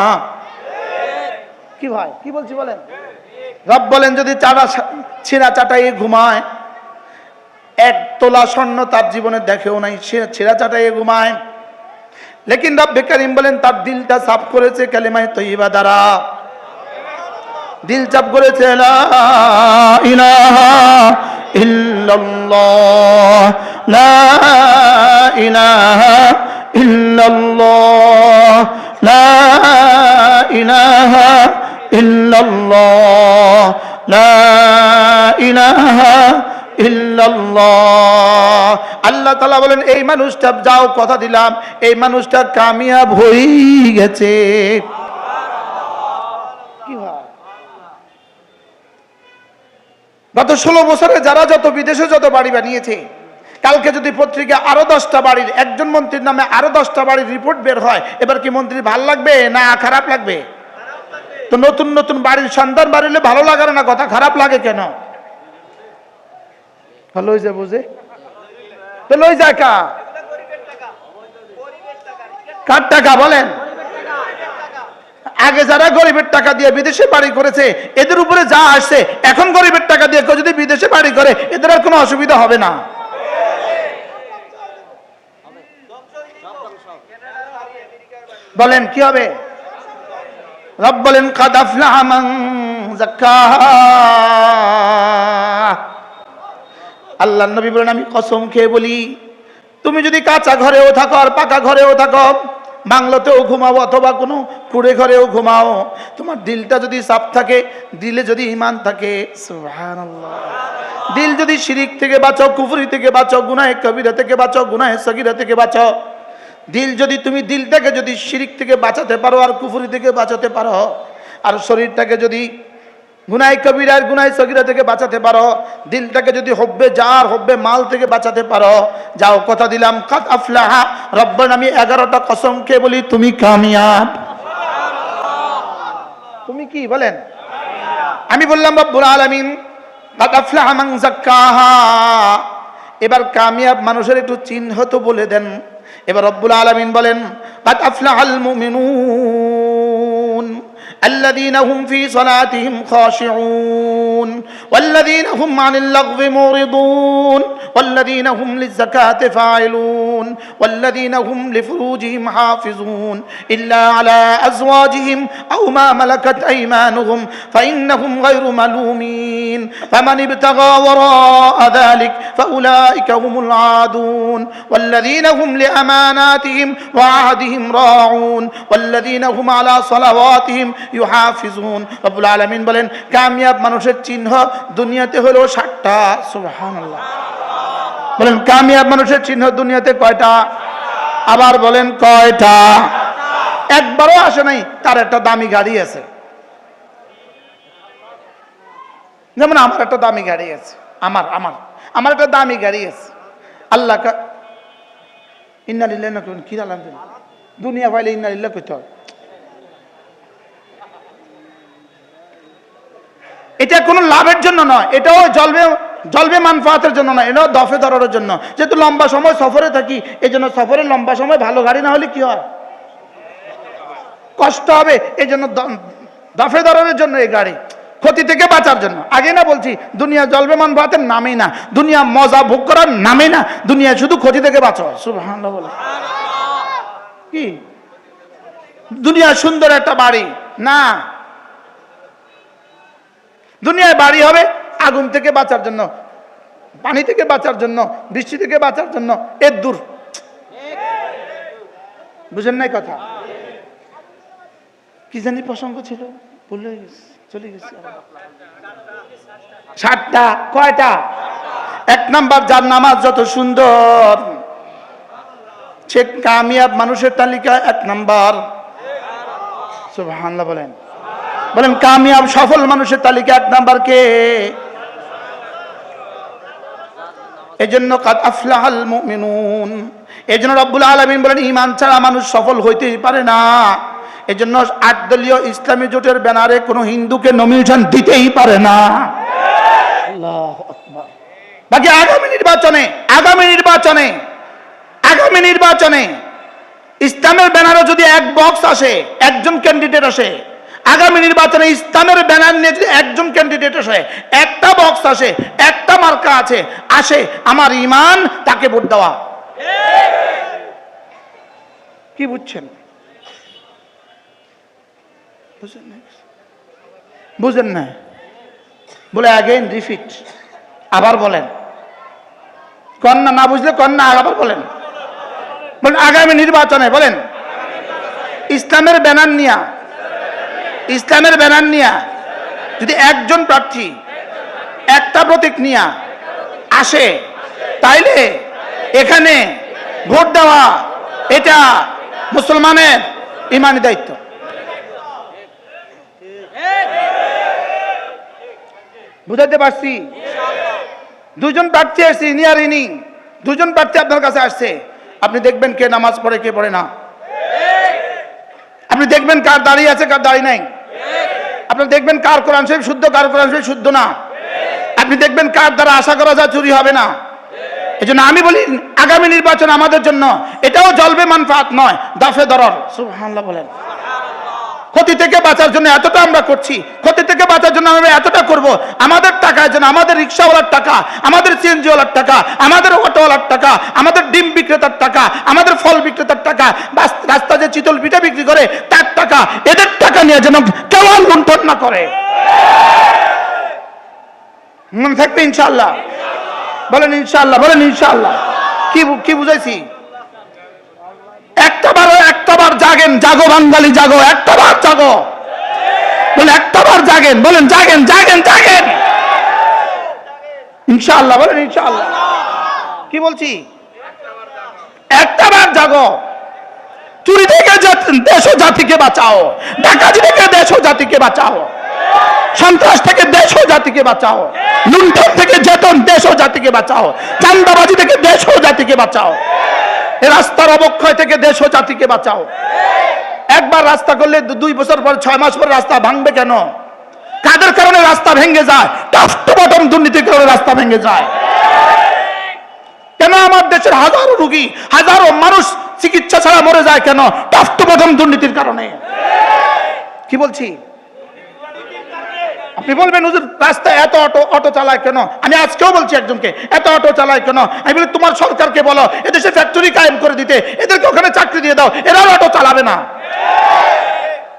কি ভাই কি বলছি বলেন? রব বলেন যদি ছিঁড়া চাটাইয়ে ঘুমায়, 1 তোলা স্বর্ণ তার জীবনে দেখেও নাই, ছিঁড়া চাটাইয়ে ঘুমায়, লেকিন রব্বে কারীম বলেন তার দিলটা সাফ করেছে কালিমায়ে তয়্যিবা দ্বারা। দিল চাপ করেছে লা ইলাহা ইল্লাল্লাহ, লা ইলাহা ইল্লাল্লাহ, লা ইলাহা ইল্লাল্লাহ, লা ইলাহা ইল্লাল্লাহ। আল্লাহ তাআলা বলেন এই মানুষটা, যাও কথা দিলাম, এই মানুষটা কামিয়াব হয়ে গেছে। কি হয়? গত 16 বছরে যারা যত বিদেশে যত বাড়ি বানিয়েছে, কালকে যদি পত্রিকা আরো 10টা বাড়ির, একজন মন্ত্রীর নামে আরো 10টা বাড়ির রিপোর্ট বের হয়, এবার কি মন্ত্রী ভাল লাগবে না খারাপ লাগবে? তো নতুন নতুন বাড়ির সন্তান বাড়িলে ভালো লাগে না, কথা খারাপ লাগে কেন? লই যা বুঝে তো লই যা কার টাকা বলেন? আগে যারা গরিবের টাকা দিয়ে বিদেশে বাড়ি করেছে, এদের উপরে যা আসছে, এখন গরিবের টাকা দিয়ে কেউ যদি বিদেশে বাড়ি করে, এদের আর কোনো অসুবিধা হবে না। বলেন কি হবে? রব বলেন কাদ আফলাহা মান যাক্কাহা। আল্লাহর নবী বলেন আমি কসম খেয়ে বলি, তুমি যদি কাঁচা ঘরেও থাকো আর পাকা ঘরেও থাকো, বাংলোতেও ঘুমাও অথবা কোনো কুড়ে ঘরেও ঘুমাও, তোমার দিলটা যদি সাফ থাকে, দিলে যদি ঈমান থাকে, সুবহানাল্লাহ, দিল যদি শিরিক থেকে বাঁচো, কুফরি থেকে বাঁচো, গুনাহে কবিরা থেকে বাঁচো, গুনাহে সগীরা থেকে বাঁচো, দিল যদি তুমি দিলটাকে যদি শিরিক থেকে বাঁচাতে পারো আর কুফরি থেকে বাঁচাতে পারো, আর শরীরটাকে যদি গুনাহে কবিরা আর গুনাহে সগীরা থেকে বাঁচাতে পারো, দিলটাকে যদি হব্বে জার হব্বে মাল থেকে বাঁচাতে পারো, যাও কথা দিলাম কাদ আফলাহা রব্বান, আমি 11টা কসম খেয়ে বলি তুমি কামিয়াব। তুমি কি বলেন? আমি বললাম রব্বুল আলামিন কাদ আফলাহা মান যাক্কাহা। এবার কামিয়াব মানুষের একটু চিহ্ন তো বলে দেন। এবার রব্বুল আলামিন বলেন কাদ আফলাহাল মুমিনুন الذين هم في صلاتهم خاشعون والذين هم عن اللغو معرضون والذين هم للزكاة فاعلون يؤمنون والذين هم لفروجهم حافظون إلا على أزواجهم أو ما ملكت أيمانهم فإنهم غير ملومين فمن ابتغى وراء ذلك فأولئك هم العادون والذين هم لأماناتهم وعهدهم راعون والذين هم على صلواتهم يحافظون رب العالمين বলেন কামিয়াব মানুষের চিহ্ন দুনিয়াতে হলো 60টা সুবহানাল্লাহ বলেন কামিয়াব মানুষের চিহ্ন দুনিয়াতে কয়টা আবার বলেন কয়টা একবারও আসে নাই তার একটা দামি গাড়ি আছে যেমন আমার একটা দামি গাড়ি আছে আমার একটা দামি গাড়ি আছে আল্লাহ ইন্না লিল্লাহি ওয়া ইন্না ইলাইহি রাজিউন আলহামদুলিল্লাহ দুনিয়া পাইলে ইন্না লিল্লাহি কইতে হয় এটা কোনো লাভের জন্য নয় এটাও জলবে মানফাতের জন্য নয় এটাও দফে দরারের জন্য যেহেতু লম্বা সময় সফরে থাকি এই জন্য সফরের লম্বা সময় ভালো গাড়ি না হলে কি হয় কষ্ট হবে এই জন্য দফে দরারের জন্য এই গাড়ি ক্ষতি থেকে বাঁচার জন্য আগে না বলছি দুনিয়া জলবে মানফাতের নামেই না দুনিয়া মজা ভোগ করার নামেই না দুনিয়া শুধু ক্ষতি থেকে বাঁচো সুবহানাল্লাহ বলে কি দুনিয়া সুন্দর একটা বাড়ি না দুনিয়ায় বাড়ি হবে আগুন থেকে বাঁচার জন্য পানি থেকে বাঁচার জন্য বৃষ্টি থেকে বাঁচার জন্য এর দূর বুঝেন নাই কথা কি জানি প্রসঙ্গ ছিল ভুলে গেছি চলে গেছি 60টা কয়টা এক নাম্বার যার নামাজ যত সুন্দর সে কামিয়াব মানুষের তালিকা এক নাম্বার সুবহানাল্লাহ বলেন কামিয়াব সফল মানুষের তালিকা এক নাম্বার কে এজন্য কাদ আফলাহাল মুমিনুন এজন্য রব্বুল আলামিন বলেন ঈমান ছাড়া মানুষ সফল হইতেই পারে না এজন্য 8 দলীয় ইসলামী জোটের ব্যানারে কোনো হিন্দুকে নমিনেশন দিতেই পারে না আল্লাহু আকবার বাকি আগামী নির্বাচনে ইসলামের ব্যানারে যদি এক বক্স আসে একজন ক্যান্ডিডেট আসে আগামী নির্বাচনে ইসলামের ব্যানার নিয়ে যদি একজন ক্যান্ডিডেট আসে একটা বক্স আসে একটা মার্কা আসে আমার ঈমান তাকে ভোট দেওয়া কি বুঝছেন বুঝেন না বলে अगेन রিপিট আবার বলেন কন্যা না বুঝলে কন্যা আবার বলেন আগামী নির্বাচনে বলেন ইসলামের ব্যানার নিয়া যদি একজন প্রার্থী একটা প্রতীক নিয়া আসে তাইলে এখানে ভোট দেওয়া এটা মুসলমানের ঈমানি দায়িত্ব বুঝাতে পারছি দুজন প্রার্থী আসছে নিয়ারিনি দুজন প্রার্থী আপনার কাছে আসছে আপনি দেখবেন কে নামাজ পড়ে কে পড়ে না আপনি দেখবেন কার দাঁড়িয়ে আছে কার দাঁড়িয়ে নাই আপনি দেখবেন কার কোরআন শরীফ শুদ্ধ কার কোরআন শরীফ শুদ্ধ না আপনি দেখবেন কার দ্বারা আশা করা যায় চুরি হবে না এজন্য আমি বলি আগামী নির্বাচন আমাদের জন্য এটাও জলবে মানফাত নয় দাফে দরর সুবহানাল্লাহ বলেন ক্ষতি থেকে বাঁচার জন্য এতটা আমরা করছি ক্ষতি থেকে বাঁচার জন্য আমরা এতটা করব আমাদের টাকায় যেন আমাদের রিকশাওয়ালার টাকা আমাদের সিএনজিওয়ালার টাকা আমাদের অটোওয়ালার টাকা আমাদের ডিম বিক্রেতার টাকা আমাদের ফল বিক্রেতার টাকা রাস্তা যে চিতল পিঠা বিক্রি করে তার টাকা এদের টাকা নিয়ে যেন কেউ লুণ্ঠন না করে মনে থাকবে ইনশাআল্লাহ বলেন ইনশাআল্লাহ কি বুঝাইছি একটাবার জাগো বাঙালি জাগো একটাবার জাগো বলে একটাবার জাগেন বলেন জাগেন ইনশাআল্লাহ বলেন ইনশাআল্লাহ কি বলছি একটাবার জাগো চুরি থেকে দেশ ও জাতিকে বাঁচাও ডাকাতি থেকে দেশ ও জাতিকে বাঁচাও সন্ত্রাস থেকে দেশ ও জাতিকে বাঁচাও লুণ্ঠন থেকে যেতন দেশ ও জাতিকে বাঁচাও চাঁদাবাজি থেকে দেশ ও জাতিকে বাঁচাও রাস্তার অবক্ষয় থেকে দেশ ও জাতিকে বাঁচাও একবার রাস্তা করলে 2 বছর পর 6 মাস পর রাস্তা ভাঙবে কেন কাদের কারণে রাস্তা ভেঙে যায় টপ টু বটম দুর্নীতির কারণে রাস্তা ভেঙে যায় কেন আমার দেশের হাজারো রোগী হাজারো মানুষ চিকিৎসা ছাড়া মরে যায় কেন টপ টু বটম দুর্নীতির কারণে কি বলছি আপনি বলবেন হুজুর রাস্তায় এত অটো চালায় কেন? আমি আজকেও বলছি একজনকে, এত অটো চালায় কেন? আমি বলি তোমার সরকারকে বলো এদেশে ফ্যাক্টরি কায়েম করে দিতে, এদেরকে ওখানে চাকরি দিয়ে দাও, এরা অটো চালাবে না।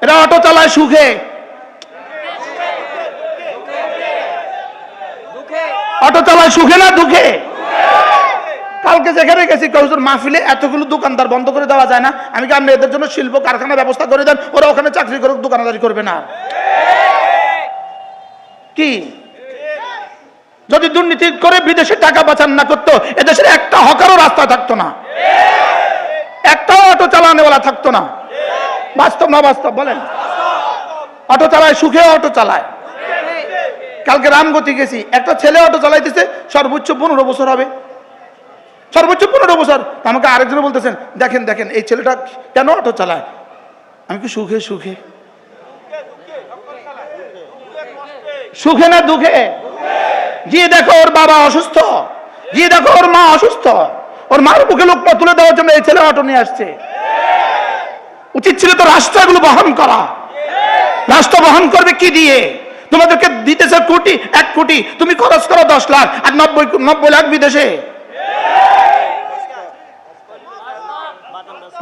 এরা অটো চালায় সুখে, অটো চালায় সুখে না দুঃখে? কালকে যেখানে গেছি হুজুর মাহফিলে এতগুলো দোকানদার বন্ধ করে দেওয়া যায় না? আমি কি আপনি এদের জন্য শিল্প কারখানা ব্যবস্থা করে দেন, ওরা ওখানে চাকরি করুক, দোকানদারি করবে না? কি যদি দুর্নীতি করে বিদেশে টাকা পাচার না করতো, এদেশের একটা হকারও রাস্তা থাকতো না, একটাও অটো চালানোওয়ালা থাকতো না। বাস্তব না বাস্তব বলেন? অটো চালায় সুখে, অটো চালায়। কালকে রামগতি গেছি, একটা ছেলে অটো চালাইতেছে, সর্বোচ্চ 15 বছর হবে, সর্বোচ্চ 15 বছর। আমাকে আরেকজন বলতেছেন দেখেন দেখেন এই ছেলেটা কেন অটো চালায়। আমি কি সুখে সুখে, সুখে না দুঃখে? গিয়ে দেখো ওর বাবা অসুস্থ, গিয়ে দেখো ওর মা অসুস্থ, ওর মার বুকে লোকটা তুলে দেওয়ার জন্য এই ছেলে অটো নিয়ে আসছে। উচিত ছিল তো রাষ্ট্রগুলো বহন করা। রাষ্ট্র বহন করবে কি দিয়ে? তোমাদেরকে দিতেছে কোটি, 1 কোটি, তুমি খরচ করো 10 লাখ, আর 90 লাখ বিদেশে।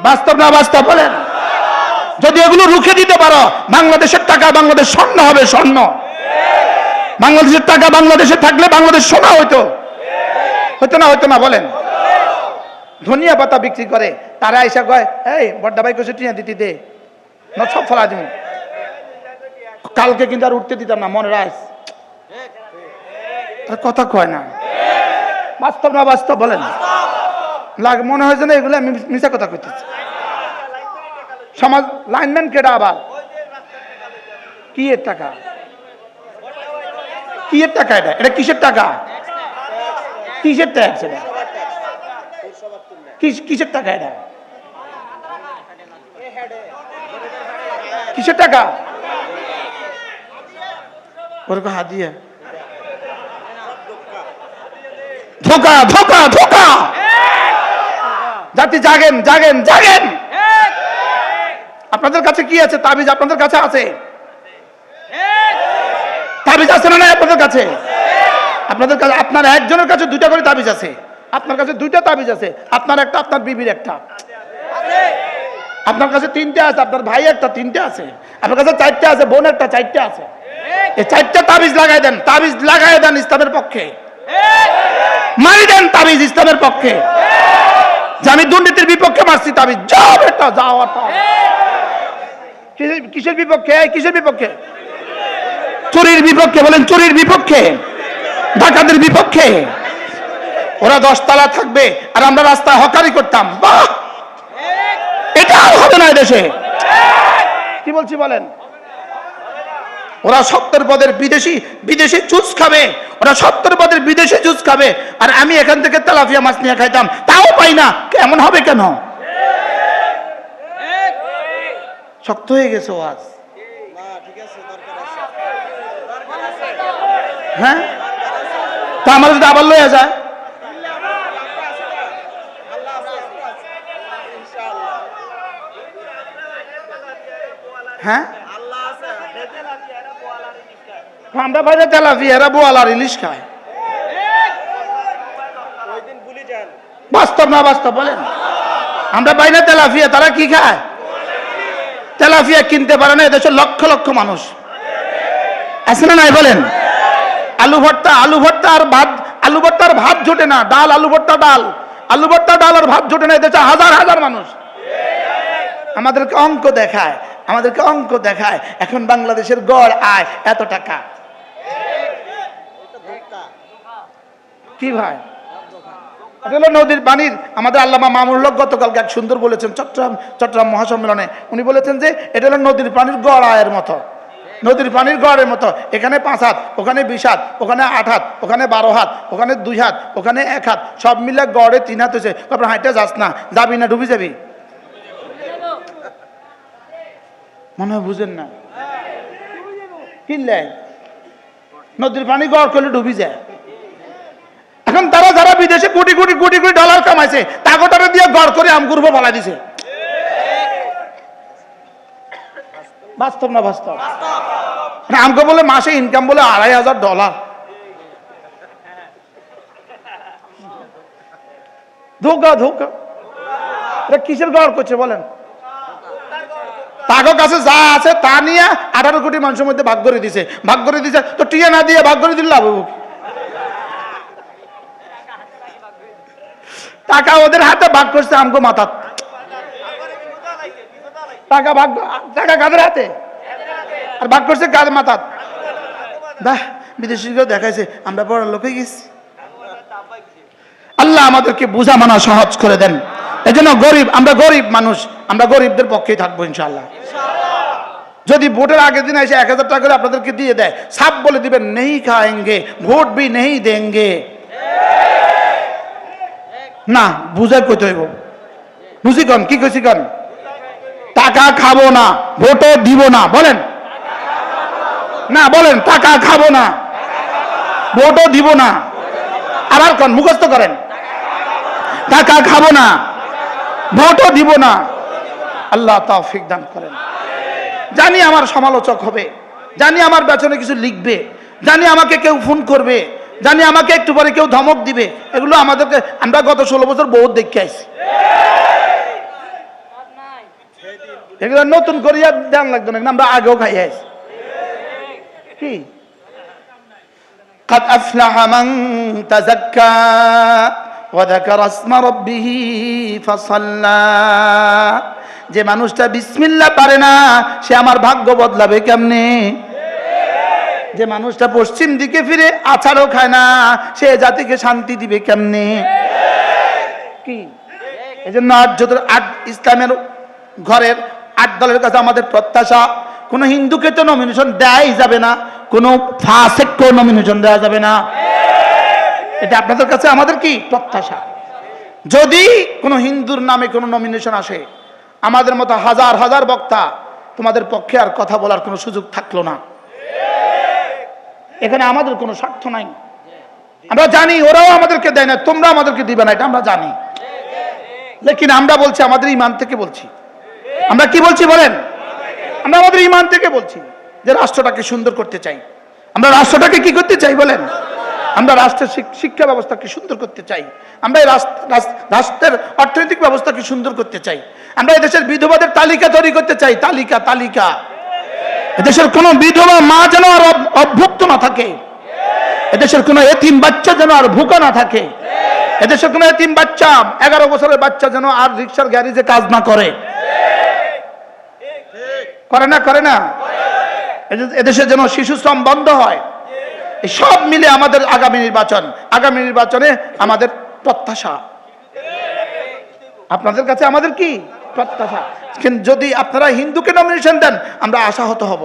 বাস্তব না বাস্তব বলেন? যদি এগুলো রুখে দিতে পারো, বাংলাদেশের টাকা বাংলাদেশ স্বর্ণ হবে, স্বর্ণ। বাংলাদেশের টাকা বাংলাদেশে থাকলে বাংলাদেশ সোনা হইতো, হইতো না? হইতো না বলেন? ধনিয়া পাতা বিক্রি করে, তারা আইসা কয় এই বড়দা ভাই কইছে টিয়া দিতে দে, না সব ফলা দিন। কালকে কিন্তু আর উঠতে দিতাম না, মনে রাখ, কথা কয় না। বাস্তব না বাস্তব বলেন? লাগ মনে হয় যেন এগুলো আমি মিছা কথা কইতেছি। সমাজ লাইনম্যান কেডা আবার? কি এর টাকা? কি এর টাকা? এটা এটা কিসের টাকা? কিসের ট্যাক্স এটা? কিসের টাকা এটা? কিসের টাকা? ওরকম হাদিয়া। ধোকা ধোকা ধোকা। জাতি জাগেন জাগেন জাগেন। আপনাদের কাছে কি আছে? তাবিজ আপনাদের কাছে আছে? তাবিজ আছে না নাই আপনাদের কাছে? আপনাদের কাছে, আপনার একজনের কাছে 2টা করে তাবিজ আছে, আপনার কাছে 2টা তাবিজ আছে, আপনার একটা, আপনার বিবির একটা, আপনার কাছে 3টে আছে, আপনার ভাই একটা 3টে আছে, আপনার কাছে 4টে আছে, বোন একটা 4টে আছে। এই 4টে তাবিজ লাগাই দেন, তাবিজ লাগাই দেন ইসলামের পক্ষে, মারি দেন তাবিজ ইসলামের পক্ষে। যে আমি দুর্নীতির বিপক্ষে মারছি, তাবিজ যাও বেটা যাও। কিসের বিপক্ষে? কিসের বিপক্ষে? চুরির বিপক্ষে বলেন, চুরির বিপক্ষে, ডাকাতের বিপক্ষে। ওরা 10 তলা থাকবে আর আমরা রাস্তায় হকারি করতাম, বাহ, এটা হবে না দেশে। কি বলছি বলেন? ওরা 70 পদের বিদেশি জুস খাবে, ওরা 70 পদের বিদেশি জুস খাবে, আর আমি এখান থেকে তেলাপিয়া মাছ নিয়ে খাইতাম, তাও পাই না। এমন হবে কেন? শক্ত হয়ে গেছে ওয়াজ। হ্যাঁ, তা আমার যদি আবার লইয়া যায়, হ্যাঁ আমরা বাইরে তেলাপিয়া, এরা বোয়াল আর ইলিশ খায়। বাস্তব না বাস্তব বলেন? আমরা বাইরে তেলাপিয়া, তারা কি খায়? তেলাপিয়া কিনতে পারে না এদেশের লক্ষ লক্ষ মানুষ, আছে না নাই বলেন? আলু ভর্তা আর ভাত, আলু ভর্তা আর ভাত জোটে না, ডাল আলু ভর্তা, ডাল আলু ভর্তা, ডাল আর ভাত জোটে না এদেশে হাজার হাজার মানুষ। আমাদেরকে অঙ্ক দেখায়, আমাদেরকে অঙ্ক দেখায়, এখন বাংলাদেশের গড় আয় এত টাকা। কি ভাই? নদীর পানির, আমাদের আল্লামা মামুনুল হক গতকালকে এক সুন্দর বলেছেন চট্টগ্রাম মহাসম্মেলনে, উনি বলেছেন যে এটা হলো নদীর পানির গড় আয়ের মতো, নদীর পানির গড়ের মতো। এখানে 5 হাত, ওখানে 20 হাত, ওখানে 8 হাত, ওখানে 12 হাত, ওখানে 2 হাত, ওখানে 1 হাত, সব মিলে গড়ে 3 হাত হয়েছে। আপনার হাইটে যাস না, যাবি না ডুবি যাবি। মনে হয় বুঝেন না, কিনলে নদীর পানি গড় করলে ডুবি যায়। এখন তারা যারা বিদেশে কোটি কোটি কোটি কোটি ডলার কামাইছে, তাগোটারে দিয়ে গড় করে আমগুরব বলা দিছে। বাস্তব না বাস্তব? আমাকে বলে মাসে ইনকাম বলে $2,500। ধোকা ধোকা, এটা কিসের গড় করছে বলেন? তার কাছে যা আছে তা নিয়ে 18 কোটি মানুষের মধ্যে ভাগ করে দিছে, ভাগ করে দিছে তো টিয়া না দিয়ে ভাগ করে দিল লাভ হবে? টাকা ওদের হাতে ভাগ করছে আমগো মাথা। টাকা ভাগ, টাকা কাদের হাতে আর ভাগ করছে কাদের মাথা? বাহ, বিদেশিকেও দেখাইছে আমরা বড় লোক হয়ে গেছি। আল্লাহ আমাদেরকে বোঝা মানা সহজ করে দেন। এজন্য গরিব, আমরা গরিব মানুষ, আমরা গরিবদের পক্ষেই থাকবো ইনশাআল্লাহ। যদি ভোটের আগের দিন এসে 1000 টাকা করে আপনাদেরকে দিয়ে দেয়, সাপ বলে দিবেন নেই খাएंगे, ভোট भी नहीं देंगे। না বুঝাই কইতে হইব, বুঝি কন কি কইছি কন? টাকা খাবো না, ভোটও দিব না, বলেন না, বলেন টাকা খাবো না, ভোটও দিব না। আবার কন, মুখস্থ করেন, টাকা খাবো না, ভোটও দিব না। আল্লাহ তৌফিক দান করেন। জানি আমার সমালোচক হবে, জানি আমার পেছনে কিছু লিখবে, জানি আমাকে কেউ ফোন করবে, জানি আমাকে একটু পরে কেউ ধমক দিবে। এগুলো আমাদেরকে, আমরা গত 16 বছর বহুত দেখে আইছি। এগুলো নতুন করিয়া দেন লাগতো না, আমরা আগেও খাই আইছি। কি قد أفلح من تزكى وذكر اسم ربه فصلى। যে মানুষটা বিসমিল্লাহ পারে না সে আমার ভাগ্য বদলাবে কেমনে? যে মানুষটা পশ্চিম দিকে ফিরে আছাড়ও খায় না সে জাতিকে শান্তি দিবে কেমনে? কি এজন্য ইসলামের ঘরের 8 দলের কাছে আমাদের প্রত্যাশা, কোন হিন্দুকে তো নমিনেশন দেয়াই যাবে না, কোন ফাসিককে নমিনেশন দেওয়া যাবে না। এটা আপনাদের কাছে আমাদের কি প্রত্যাশা। যদি কোন হিন্দুর নামে কোন নমিনেশন আসে, আমাদের মতো হাজার হাজার বক্তা, তোমাদের পক্ষে আর কথা বলার কোনো সুযোগ থাকলো না। এখানে আমাদের কোনো স্বার্থ নাই। আমরা জানি ওরাও আমাদেরকে দেয় না, তোমরা আমাদেরকে দিবে না, এটা আমরা জানি। লেকিন আমরা বলছি, আমাদের ইমান থেকে বলছি। আমরা কি বলছি বলেন? আমরা আমাদের ইমান থেকে বলছি যে রাষ্ট্রটাকে সুন্দর করতে চাই। আমরা রাষ্ট্রটাকে কি করতে চাই বলেন? আমরা রাষ্ট্রের শিক্ষা ব্যবস্থাকে সুন্দর করতে চাই, আমরা রাষ্ট্রের অর্থনৈতিক ব্যবস্থাকে সুন্দর করতে চাই, আমরা এদেশের বিধবাদের তালিকা তৈরি করতে চাই। তালিকা তালিকা এদেশের কোন বিধবা মা যেন আর অভুক্ত না থাকে, এদেশের কোন এতিম বাচ্চা যেন আর ভুকা না থাকে, এদেশের কোন এতিম বাচ্চা 11 বছরের বাচ্চা যেন আর রিক্সার গ্যারেজে কাজ না করে। করে না? করে না? এদেশে যেন শিশু শ্রম বন্ধ হয়। এই সব মিলে আমাদের আগামী নির্বাচনে আমাদের প্রত্যাশা। আপনাদের কাছে আমাদের কি প্রত্যাশা? কিন্তু যদি আপনারা হিন্দুকে নমিনেশন দেন আমরা আশাহত হব,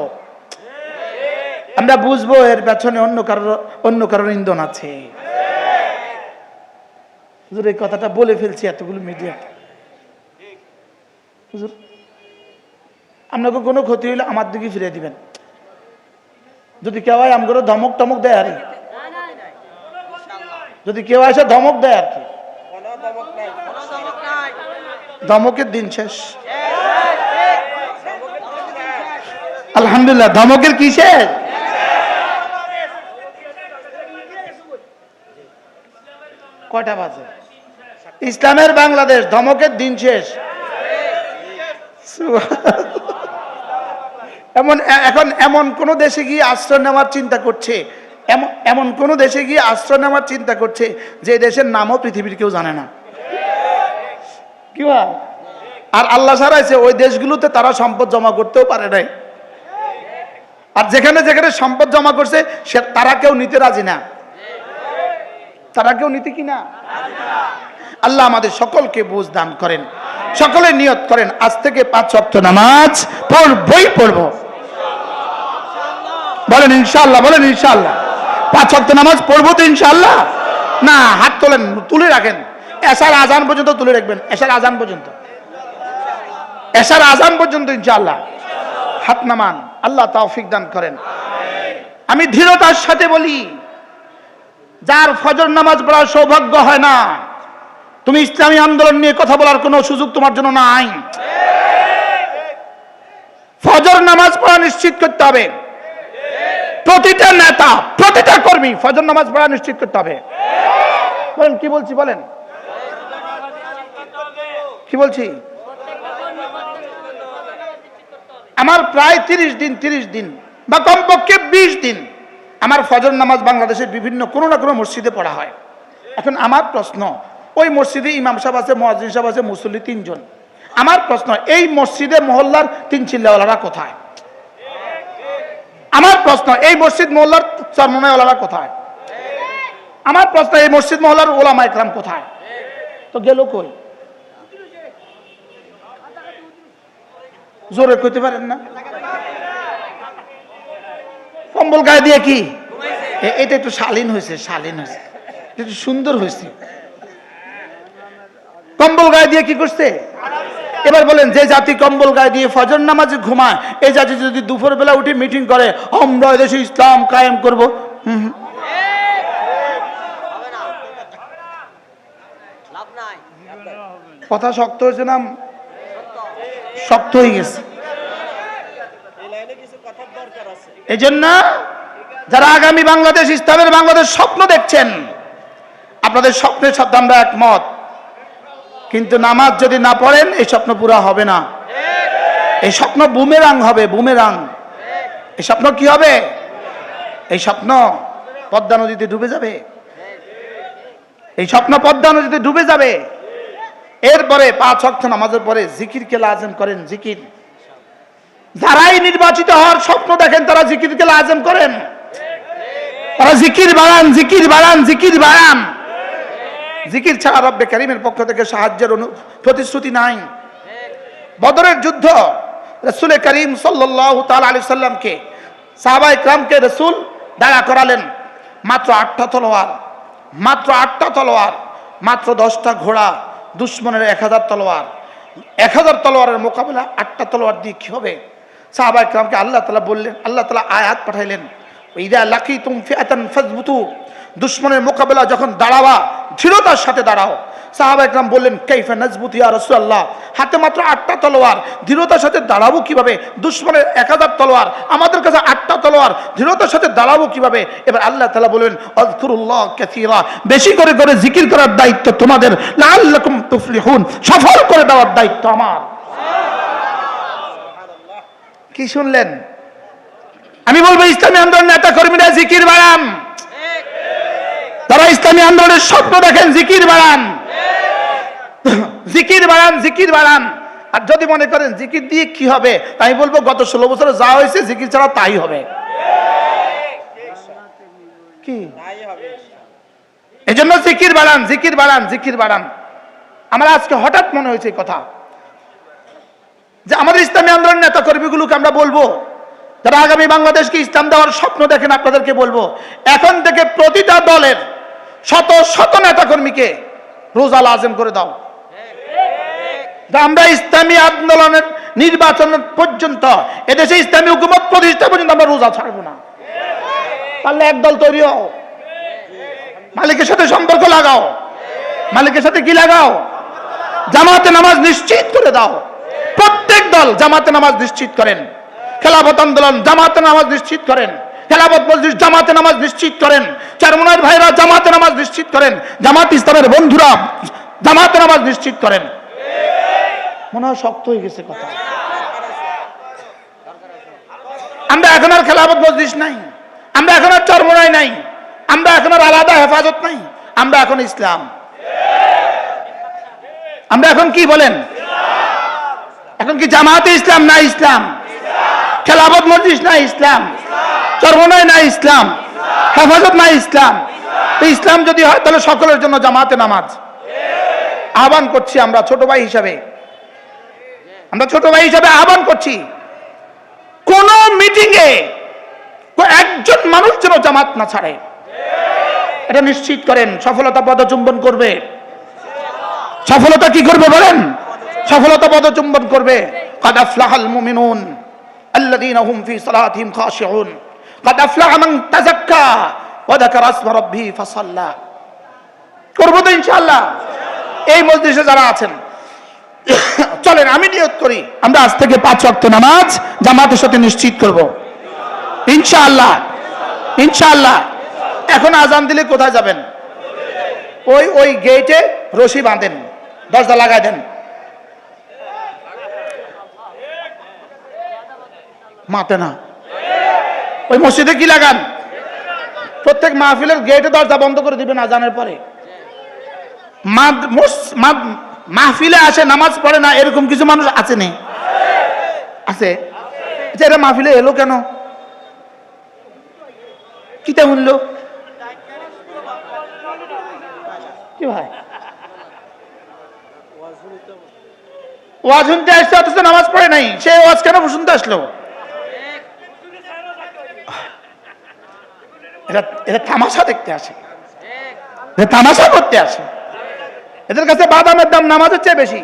আমরা বুঝবো এর পেছনে অন্য কারোর ইন্ধন আছে। হুজুর এই কথাটা বলে ফেলছি এতগুলো মিডিয়াতে। হুজুর আপনাকে কোনো ক্ষতি হইলে আমার দিকে ফিরে দিবেন। যদি কেউ হয় আমগুলো ধমক টমক দেয়, আরে যদি কেউ এসে ধমক দেয় আর কি, ধমকের দিন শেষ। আলহামদুলিল্লাহ, ধমকের কি শেষ? কয়টা বাজে? ইসলামের বাংলাদেশ, ধমকের দিন শেষ। এমন কোন দেশে গিয়ে আশ্রয় নেওয়ার চিন্তা করছে, এমন কোন দেশে গিয়ে আশ্রয় নেওয়ার চিন্তা করছে যে দেশের নামও পৃথিবীর কেউ জানে না। কি হয়? আর আল্লাহ ছাড়াইছে ওই দেশগুলোতে তারা সম্পদ জমা করতেও পারে নাই। আর যেখানে যেখানে সম্পদ জমা করছে তারা কেউ নিতে রাজি না। তারা কেউ নিতে কি না? আল্লাহ আমাদের সকলকে বুঝ দান করেন। সকলে নিয়ত করেন আজ থেকে 5 ওয়াক্ত নামাজ পড়বই পড়ব। বলেন ইনশাআল্লাহ, বলেন ইনশাআল্লাহ। 5 ওয়াক্ত নামাজ পড়বো তো ইনশাআল্লাহ। না, হাত তোলেন, তুলে রাখেন, এশার আজান পর্যন্ত তুলে রাখবেন। এশার আজান পর্যন্ত, এশার আজান পর্যন্ত ইনশাআল্লাহ হাত নামান। আল্লাহ তৌফিক দান করেন। আমি দৃঢ়তার সাথে বলি, যার ফজর নামাজ পড়ার সৌভাগ্য হয় না, তুমি ইসলামী আন্দোলন নিয়ে কথা বলার কোনো সুযোগ তোমার জন্য নাই। ফজর নামাজ পড়া নিশ্চিত করতে হবে। প্রতিটা নেতা, প্রতিটা কর্মী ফজর নামাজ পড়া নিশ্চিত করতে হবে। বলেন কি বলছি, বলেন কি বলছি। আমার প্রায় 30 দিন বা কমপক্ষে 20 দিন আমার ফজর নামাজ বাংলাদেশের বিভিন্ন কোনো না কোনো মসজিদে পড়া হয়। এখন আমার প্রশ্ন, ওই মসজিদে ইমাম সাহেব আছে, মুয়াজ্জিন সাহেব আছে, মুসল্লি 3 জন। আমার প্রশ্ন, এই মসজিদে মহল্লার 3 চিল্লাওয়ালারা কোথায়? আমার প্রশ্ন, এই মসজিদ মহল্লার চরমনাইওয়ালারা কোথায়? আমার প্রশ্ন, এই মসজিদ মহল্লার ওলামা ইকরাম কোথায়? তো গেল কই? জোরে কইতে পারেন না? কম্বল গায়ে দিয়ে কি এটা একটু শালীন হয়েছে, শালীন হয়েছে, একটু সুন্দর হয়েছে। কম্বল গায়ে দিয়ে কি করছে? এবার বলেন, যে জাতি কম্বল গায়ে দিয়ে ফজর নামাজে ঘুমায়, এই জাতি যদি দুপুর বেলা উঠে মিটিং করে আমরা দেশে ইসলাম কায়েম করব, কথা শক্ত হয়েছে না শক্ত হয়ে গেছে? এই জন্য যারা আগামী বাংলাদেশ, ইসলামের বাংলাদেশ স্বপ্ন দেখছেন, আপনাদের স্বপ্নের সাথে আমরা একমত, কিন্তু নামাজ যদি না পড়েন এই স্বপ্ন পুরা হবে না। এই স্বপ্ন বুমেরাং হবে, বুমেরাং। এই স্বপ্ন কি হবে? এই স্বপ্ন পদ্মা নদীতে ডুবে যাবে। এই স্বপ্ন পদ্মা নদীতে ডুবে যাবে। এরপরে 5 ওয়াক্ত নামাজের পরে জিকিরকে লাজিম করেন, জিকির। যারাই নির্বাচিত হওয়ার স্বপ্ন দেখেন তারা জিকিরকে লাজিম করেন, তারা জিকির বাড়ান, জিকির বাড়ান, জিকির বাড়ান। জিকির ছাড়া রব্বে কারীমের পক্ষ থেকে সাহায্যের প্রতিশ্রুতি নাই। বদরের যুদ্ধ রাসূল করিম সাল্লাল্লাহু তাআলা আলাইহি সাল্লামকে, সাহাবায়ে কিরামকে রাসূল দাঁড়া করালেন। মাত্র 8টা তলোয়ার, মাত্র 8টা তলোয়ার, মাত্র 10টা ঘোড়া, দুশমনের 1000 তলোয়ার। 1000 তলোয়ারের মোকাবেলা 8টা তলোয়ার দিয়ে কি হবে? সাহাবায়ে কিরামকে আল্লাহ তাআলা বললেন, আল্লাহ তাআলা আয়াত পাঠাইলেন, ইযা লাকিতুম ফিআতান ফাযবুতু, দুশমনের মোকাবেলা যখন দাঁড়াবা দৃঢ়তার সাথে দাঁড়াও। সাহাবায়ে কেরাম বললেন, কাইফা নাজবুতু ইয়া রাসূলুল্লাহ, হাতে মাত্র 8টা তলোয়ার, দৃঢ়তার সাথে দাঁড়াবো কিভাবে? দুশমনের 1000 তলোয়ার, আমাদের কাছে 8টা তলোয়ার, দৃঢ়তার সাথে দাঁড়াবো কিভাবে? এবার আল্লাহ তাআলা বললেন, আযকুরুল্লাহ কাসীরা, বেশি করে করে জিকির করার দায়িত্ব তোমাদের, লাআল্লাকুম তুফলিহুন, সফল করে দেওয়ার দায়িত্ব আমার। কি শুনলেন? আমি বলবো ইসলামী আন্দোলন নেতা কর্মীরা জিকির বাড়ান। তারা ইসলামী আন্দোলনের স্বপ্ন দেখেন, জিকির বাড়ান, জিকির বাড়ান, জিকির বাড়ান। আর যদি মনে করেন জিকির দিয়ে কি হবে, আমি বলবো গত 16 বছরে যা হয়েছে জিকির ছাড়া তাই হবে। কি এই জন্য জিকির বাড়ান, জিকির বাড়ান, জিকির বাড়ান। আমার আজকে হঠাৎ মনে হয়েছে কথা যে আমাদের ইসলামী আন্দোলন নেতা কর্মীগুলোকে আমরা বলবো, যারা আগামী বাংলাদেশকে ইসলাম দেওয়ার স্বপ্ন দেখেন, আপনাদেরকে বলবো, এখন থেকে প্রতিটা দলের শত শত নেতা কর্মীকে রোজা লাজিম করে দাও। আমরা ইসলামী আন্দোলনের নির্বাচন পর্যন্ত, এদেশে ইসলামী হুকুমত প্রতিষ্ঠা পর্যন্ত আমরা রোজা ছাড়বো না। পারলে একদল তৈরি হও, মালিকের সাথে সম্পর্ক লাগাও। মালিকের সাথে কি লাগাও? জামাতে নামাজ নিশ্চিত করে দাও। প্রত্যেক দল জামাতে নামাজ নিশ্চিত করেন। খেলাফত আন্দোলন জামাতে নামাজ নিশ্চিত করেন, খেলাফত মজলিস জামাতে নামাজ নিশ্চিত করেন, চরমনাইর ভাইরা জামাতে নামাজ নিশ্চিত করেন, জামাত ইসলামের বন্ধুরা জামাতে নামাজ নিশ্চিত করেন। মনে হয় শক্ত হয়ে গেছে কথা। আমরা এখন আর খেলাফত মজলিস নাই, আমরা এখন আর চরমনাই নাই, আমরা এখন আর আলাদা হেফাজত নাই, আমরা এখন ইসলাম। আমরা এখন কি বলেন? এখন কি জামাতে ইসলাম না ইসলাম? খেলাফত মজলিস না ইসলাম? চরমনাই না ইসলাম? হেফাজত না ইসলাম? তো ইসলাম যদি হয় তাহলে সকলের জন্য জামাতে নামাজ। আহ্বান করছি আমরা ছোট ভাই হিসাবে, আমরা ছোট ভাই হিসাবে আহ্বান করছি, কোন মিটিং এ একজন মানুষ যেন জামাত না ছাড়ে, এটা নিশ্চিত করেন। সফলতা পদচুম্বন করবে। সফলতা কি করবে বলেন? সফলতা পদচুম্বন করবে। قد أفلح المؤمنون الذين هم في صلاتهم خاشعون قد أفلح من تزكى وذكر اسم ربه فصلى। করব তো ইনশাআল্লাহ। এই মজলিসে যারা আছেন চলেন আমি নিয়ত করি, আমরা আজ থেকে 5 ওয়াক্ত নামাজ জামাতের সাথে নিশ্চিত করব ইনশাআল্লাহ। ইনশাআল্লাহ। এখন আজান দিলে কোথায় যাবেন? ওই গেটে রশি বাঁধেন, দরজা লাগাই দেন। মাতে না, ওই মসজিদে কি লাগান? প্রত্যেক মাহফিলের গেটে দরজা বন্ধ করে দিবেন আজানের পরে। মাহফিলে আসে নামাজ পড়ে না এরকম কিছু মানুষ আছে নেই? আছে। এরা মাহফিলে এলো কেন? কিতা শুনল কি ভাই? ওয়াজ শুনতে আসছে অথচ নামাজ পড়ে নাই, সে ওয়াজ কেন শুনতে আসলো? এরা তামাশা দেখতে আসে, তামাশা করতে আসে। এদের কাছে বাদামের দাম নামাজের চেয়ে বেশি।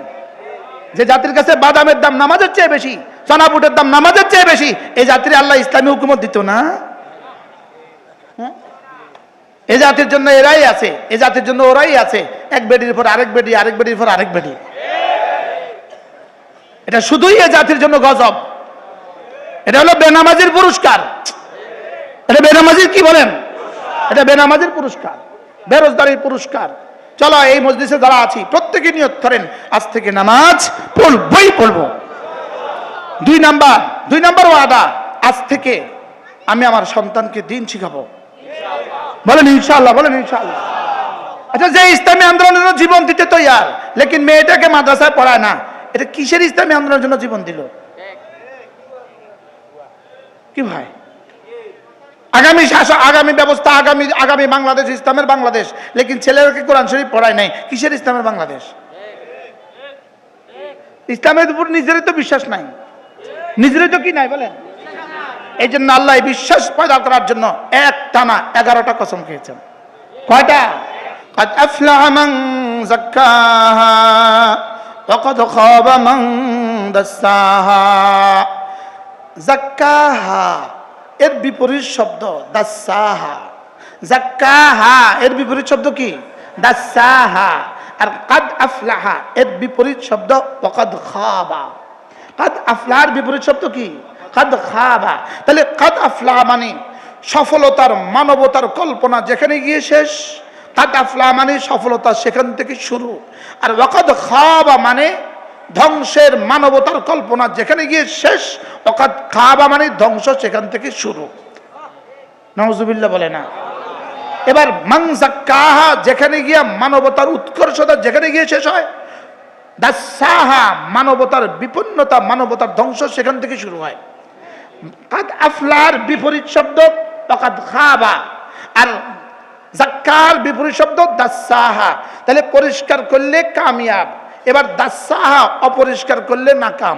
যে জাতির কাছে বাদামের দাম নামাজের চেয়ে বেশি, চনা বুটের দাম নামাজের চেয়ে বেশি, এই জাতির আল্লাহ ইসলামী হুকুমত দিত না? এ জাতির জন্য এরাই আছে, এ জাতির জন্য ওরাই আছে। এক বেডির পর আরেক বেডি, আরেক বেডির পর আরেক বেডি। এটা শুধুই এ জাতির জন্য গজব। এটা হলো বেনামাজির পুরস্কার। এটা বেনামাজির কি বলেন? এটা বেনামাজির পুরস্কার, বেরোজগারির পুরস্কার। চলো এই মজলিসে যারা আছি প্রত্যেকে নিয়ত করেন আজ থেকে নামাজ পড়বই পড়বো। দুই নাম্বার ওয়াদা, আজ থেকে আমি আমার সন্তানকে দিন শিখাবো। বলেন ইনশাআল্লাহ, বলেন ইনশাআল্লাহ। আচ্ছা, যে ইসলামী আন্দোলনের জন্য জীবন দিতে তৈয়ার, লেকিন মেয়েটাকে মাদ্রাসায় পড়ায় না, এটা কিসের ইসলামী আন্দোলনের জন্য জীবন দিল? কি ভাই? আগামী শাসন, আগামী ব্যবস্থা, আগামী বাংলাদেশ ইসলামের বাংলাদেশ, লেকিন ছেলেকে কোরআন শরীফ পড়ায় নাই, কিসের ইসলামের বাংলাদেশ? ইসলামের উপর নিজেরই তো বিশ্বাস নাই, নিজেরই তো কি নাই বলেন? এই জন্য আল্লাহ বিশ্বাস পয়দা করার জন্য এক টানা 11টা কসম খেয়েছেন। কয়টা? قد أفلح من زكاها وقد خاب من دساها। যাক্কাহা এর বিপরীত শব্দ দাসাহা। যাক্কাহা এর বিপরীত শব্দ কি? দাসাহা। আর কাদ আফলাহা এর বিপরীত শব্দ ওয়াকাদ খাবা। কাদ আফলাহার বিপরীত শব্দ কি? কাদ খাবা। তাহলে কাদ আফলাহা মানে সফলতার, মানবতার কল্পনা যেখানে গিয়ে শেষ, কাদ আফলাহা মানে সফলতা সেখান থেকে শুরু। আর ওয়াকাদ খাবা মানে ধ্বংসের, মানবতার কল্পনা যেখানে গিয়ে শেষ, ওয়াকাদ খাবা মানে ধ্বংস সেখান থেকে শুরু। নাউজুবিল্লাহ বলে না। এবার মান যাক্কাহা যেখানে গিয়ে মানবতার উৎকর্ষতা যেখানে গিয়ে শেষ হয়, দাসাহা মানবতার বিপন্নতা, মানবতার ধ্বংস সেখান থেকে শুরু হয়। কাদ আফলার বিপরীত শব্দ ওয়াকাদ খাবা, আর যাক্কার বিপরীত শব্দ দাসাহা। তাহলে পরিষ্কার করলে কামিয়াব। এবার দাসাহা অপরিষ্কার করলে নাকাম।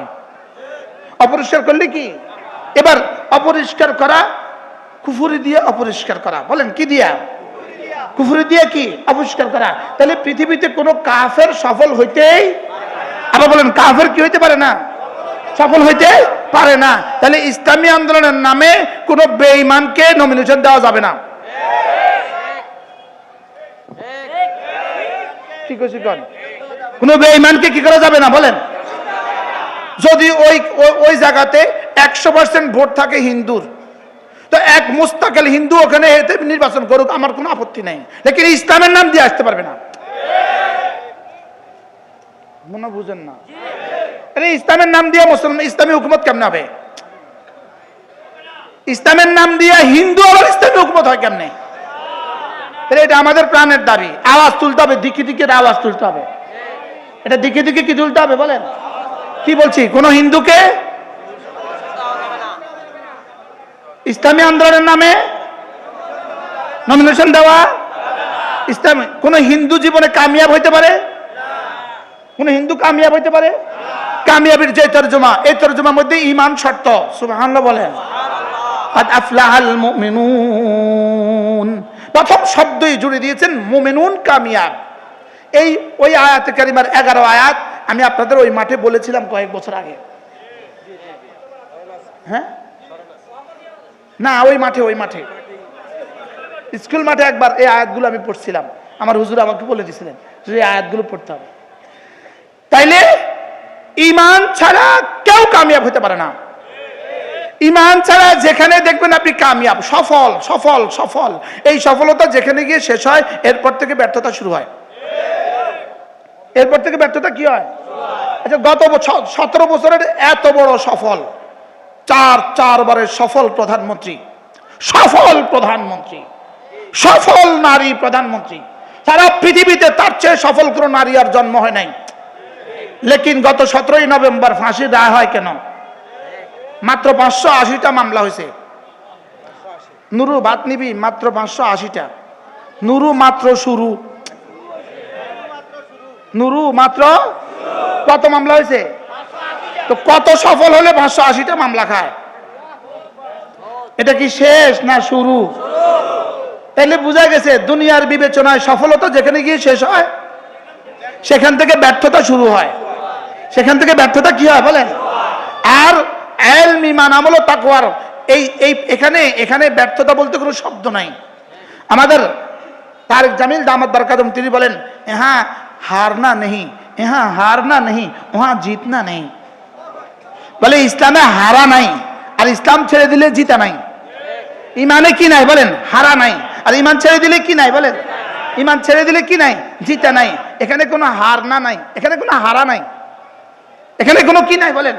অপরিষ্কার করলে কি? এবার অপরিষ্কার করা, কুফরি দিয়ে অপরিষ্কার করা। বলেন কি দিয়া? কুফরি দিয়ে কি অপরিষ্কার করা। তাহলে পৃথিবীতে কোনো কাফের সফল হইতেই, আবার বলেন কাফের কি হইতে পারে না? সফল হইতে পারে না। তাহলে ইসলামী আন্দোলনের নামে কোনো বেঈমানকে নমিনেশন দেওয়া যাবে না। ঠিক আছে, কোনো বেঈমানকে কি করা যাবে না বলেন? যদি ওই জায়গাতে 100% ভোট থাকে হিন্দুর, তো এক মুস্তাকিল হিন্দু ওখানে নির্বাচন করুক, আমার কোনো আপত্তি নাই, লেকিন ইসলামের নাম দিয়ে আসতে পারবে না। মনে বুঝেন না? ইসলামের নাম দিয়ে মুসলমান ইসলামী হুকুমত কেমনে হবে? ইসলামের নাম দিয়ে হিন্দু আবার ইসলামী হুকুমত হয় কেমনে? এটা আমাদের প্রাণের দাবি। আওয়াজ তুলতে হবে, দিকে দিকে আওয়াজ তুলতে হবে। এটা দিকে দিকে কি তুলতে হবে বলেন? কি বলছি? কোন হিন্দুকে ইসলামী আন্দোলনের নামে নমিনেশন দেওয়া ইসলাম। কোন হিন্দু জীবনে কামিয়াব হইতে পারে? কোন হিন্দু কামিয়াব হইতে পারে? কামিয়াবির যে তরজমা, এই তরজমার মধ্যে ঈমান শর্ত। সুবহানাল্লাহ বলেন। কাদ আফলাহাল মুমিনুন, প্রথম শব্দই জুড়ে দিয়েছেন মুমিনুন, কামিয়াব। ওই আয়াতে কারিমার 11 আয়াত আমি আপনাদের ওই মাঠে বলেছিলাম কয়েক বছর আগে। হ্যাঁ না, ওই মাঠে স্কুল মাঠে একবার এই আয়াতগুলো আমি পড়ছিলাম। আমার হুজুর আমাকে বলে দিয়েছিলেন যে এই আয়াতগুলো পড়তে হবে। তাইলে ঈমান ছাড়া কেউ কামিয়াব হতে পারে না। ইমান ছাড়া যেখানে দেখবেন আপনি কামিয়াব, সফল সফল সফল, এই সফলতা যেখানে গিয়ে শেষ হয় এরপর থেকে ব্যর্থতা শুরু হয়। এরপর থেকে ব্যর্থতা কি হয়? আচ্ছা, গত 17 বছরের এত বড় সফল, চারবারের সফল প্রধানমন্ত্রী, সফল প্রধানমন্ত্রী, সফল নারী প্রধানমন্ত্রী, সারা পৃথিবীতে তার চেয়ে সফল কোন নারী আর জন্ম হয় নাই। লেকিন গত 17ই নভেম্বর ফাঁসির রায় হয় কেন? মাত্র 580টা মামলা হয়েছে। নুরু বাত নিবি, মাত্র 580টা। নুরু মাত্র শুরু, নুরু মাত্র কত মামলা হয়েছে? তো কত সফল হলে 580টা মামলা খায়? এটা কি শেষ না শুরু? তাহলে বোঝা গেছে দুনিয়ার বিবেচনায় সফলতা যেখানে গিয়ে শেষ হয় সেখান থেকে ব্যর্থতা শুরু হয়। সেখান থেকে ব্যর্থতা কি হয় বলেন? আর ইলম, ঈমান, আমল ও তাকওয়ার এই এখানে ব্যর্থতা বলতে কোনো শব্দ নাই। আমাদের তারেক জামিল দামাত বরকাতুম তিনি বলেন, ইহা হারনা নেই, ইহা হারনা নেই, ওহা জিতনা নেই। বলে ইসলামে হারা নাই, আর ইসলাম ছেড়ে দিলে জিতা নাই। ইমানে কি নাই বলেন? হারা নাই। আর ইমান ছেড়ে দিলে কি নাই বলেন? ইমান ছেড়ে দিলে কি নাই? জিতা নাই। এখানে কোনো হার না নাই, এখানে কোনো হারা নাই, এখানে কোনো কি নাই বলেন?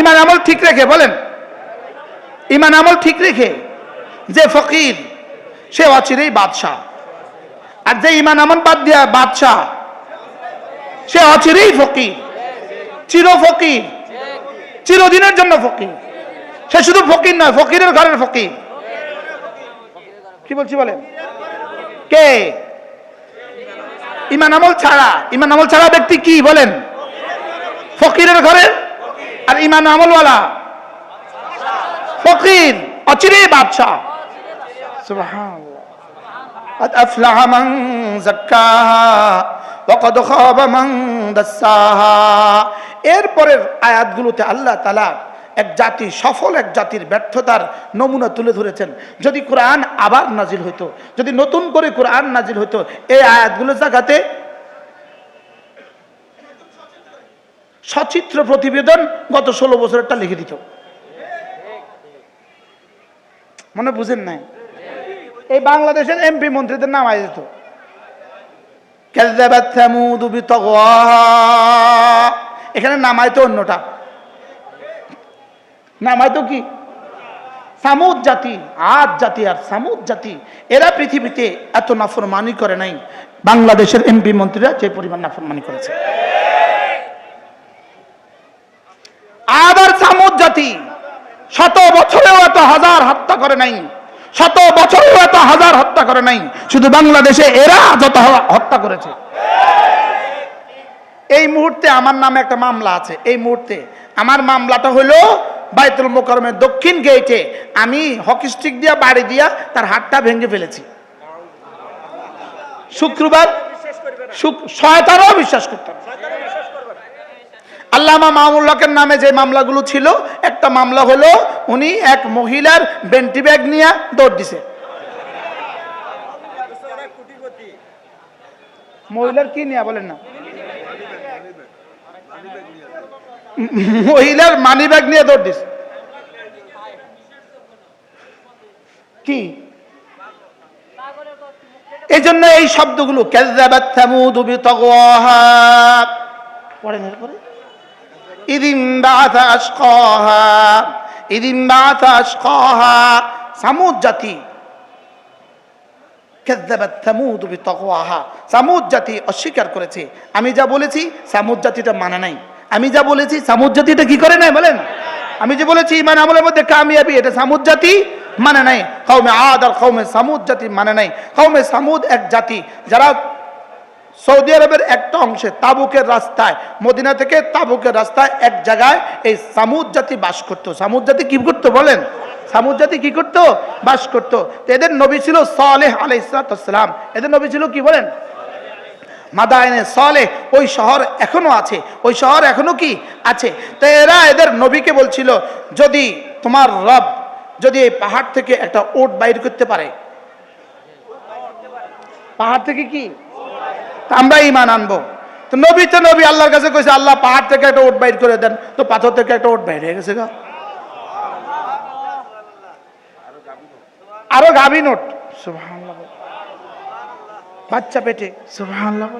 ইমান আমল ঠিক রেখে বলেন, ইমান আমল ঠিক রেখে যে ফকির সে অচিরেই বাদশাহ, আর যে ইমান আমল বাদ দিয়া বাদশাহ সে অচিরেই ফকির, চির ফকির, চিরদিনের জন্য ফকির। সে শুধু ফকির নয়, ফকিরের ঘরের ফকির। কি বলছি বলেন? কে? ইমান আমল ছাড়া, ইমান আমল ছাড়া ব্যক্তি কি বলেন? ফকিরের ঘরের। আর ইমান আমলওয়ালা ফকির, অচিরেই বাদশাহ। সুবহানাল্লাহ। قد أفلح من زكاها وقد خاب من دساها। এরপরের আয়াতগুলোতে আল্লাহ তাআলা এক জাতি, সফল এক জাতির ব্যর্থতার নমুনা তুলে ধরেছেন। যদি কোরআন আবার নাজিল হইতো, যদি নতুন করে কোরআন নাজিল হইতো, এই আয়াতগুলো জায়গাতে সচিত্র প্রতিবেদন গত 16 বছরেরটা লিখে দিত। মনে বুঝেন নাই? এই বাংলাদেশের এমপি মন্ত্রীদের নাম আয় যেত, কাযযাবাত সামুদ বিতাগওয়াহা। এখানে নামাইতো অন্যটা, নামাইতো কি? সামুদ জাতি, আদ জাতি আর সামুদ জাতি, এরা পৃথিবীতে এত নাফরমানি করে নাই বাংলাদেশের এমপি মন্ত্রীরা যে পরিমাণ নাফরমানি করেছে। আদ আর সামুদ জাতি 100 বছরেও এত হাজার হত্যা করে নাই, 100 বছরেও এত হাজার হত্যা করে নাই। শুধু বাংলাদেশে এরা যত হত্যা করেছে। এই মুহূর্তে আমার নামে একটা মামলা আছে। এই মুহূর্তে আমার মামলাটা হলো বাইতুল মোকাররমের দক্ষিণ গেটে আমি হকি স্টিক দিয়া বাড়ি দিয়া তার হাতটা ভেঙে ফেলেছি। শুক্রবার, শয়তানও বিশ্বাস করতাম। আল্লামা মামুনুল হকের নামে যে মামলাগুলো ছিল, একটা মামলা হলো উনি এক মহিলার বেন্টি ব্যাগ নিয়ে দৌড় দিছে। মহিলার কি নিয়ে বলেন না? মহিলার মানি ব্যাগ নিয়ে দৌড় দিছে। কি এই জন্য এই শব্দগুলো কাযযাবাত সামুদ বিতাগওয়াহা পড়েন। এরপরে ইদিন বাআসা আশকাহা, ইদিন বাআসা আশকাহা। সামুদ জাতি, কাযযাবাত সামুদ বিতাগওয়াহা, সামুদ জাতি অস্বীকার করেছে। আমি যা বলেছি সামুদ জাতিটা মানে নাই। আমি যা বলেছি সামুদ জাতিটা কি করে নাই বলেন? আমি যে বলেছি ঈমান আমলের মধ্যে কামিয়াবি, এটা সামুদ জাতি মানে নাই। কওমে আদ আর কওমে সামুদ জাতি মানে নাই। কওমে সামুদ এক জাতি যারা সৌদি আরবের একটা অংশে তাবুকের রাস্তায়, মদিনা থেকে তাবুকের রাস্তায় এক জায়গায় এই সামুদ জাতি বাস করতো। সামুদ জাতি কি করতো বলেন? সামুদ জাতি কি করতো? বাস করতো। এদের নবী ছিল সালেহ আলাইহিস সালাম। এদের নবী ছিল কি বলেন? মাদায়েনে সালেহ। ওই শহর এখনো আছে, ওই শহর এখনো কি আছে। তো এরা এদের নবীকে বলছিল, যদি তোমার রব যদি এই পাহাড় থেকে একটা উট বাইর করতে পারে, পাহাড় থেকে কি আমরা ঈমান আনবো। তো নবী আল্লাহর কাছে কইছে, আল্লাহ পাহাড় থেকে একটা উট বাইর করে দেন। তো পাথর থেকে একটা উট বাইর হয়ে গেছে গা। আরো গাভীন ওট, সুবহানাল্লাহ, বাচ্চা পেটে, সুবহানাল্লাহ।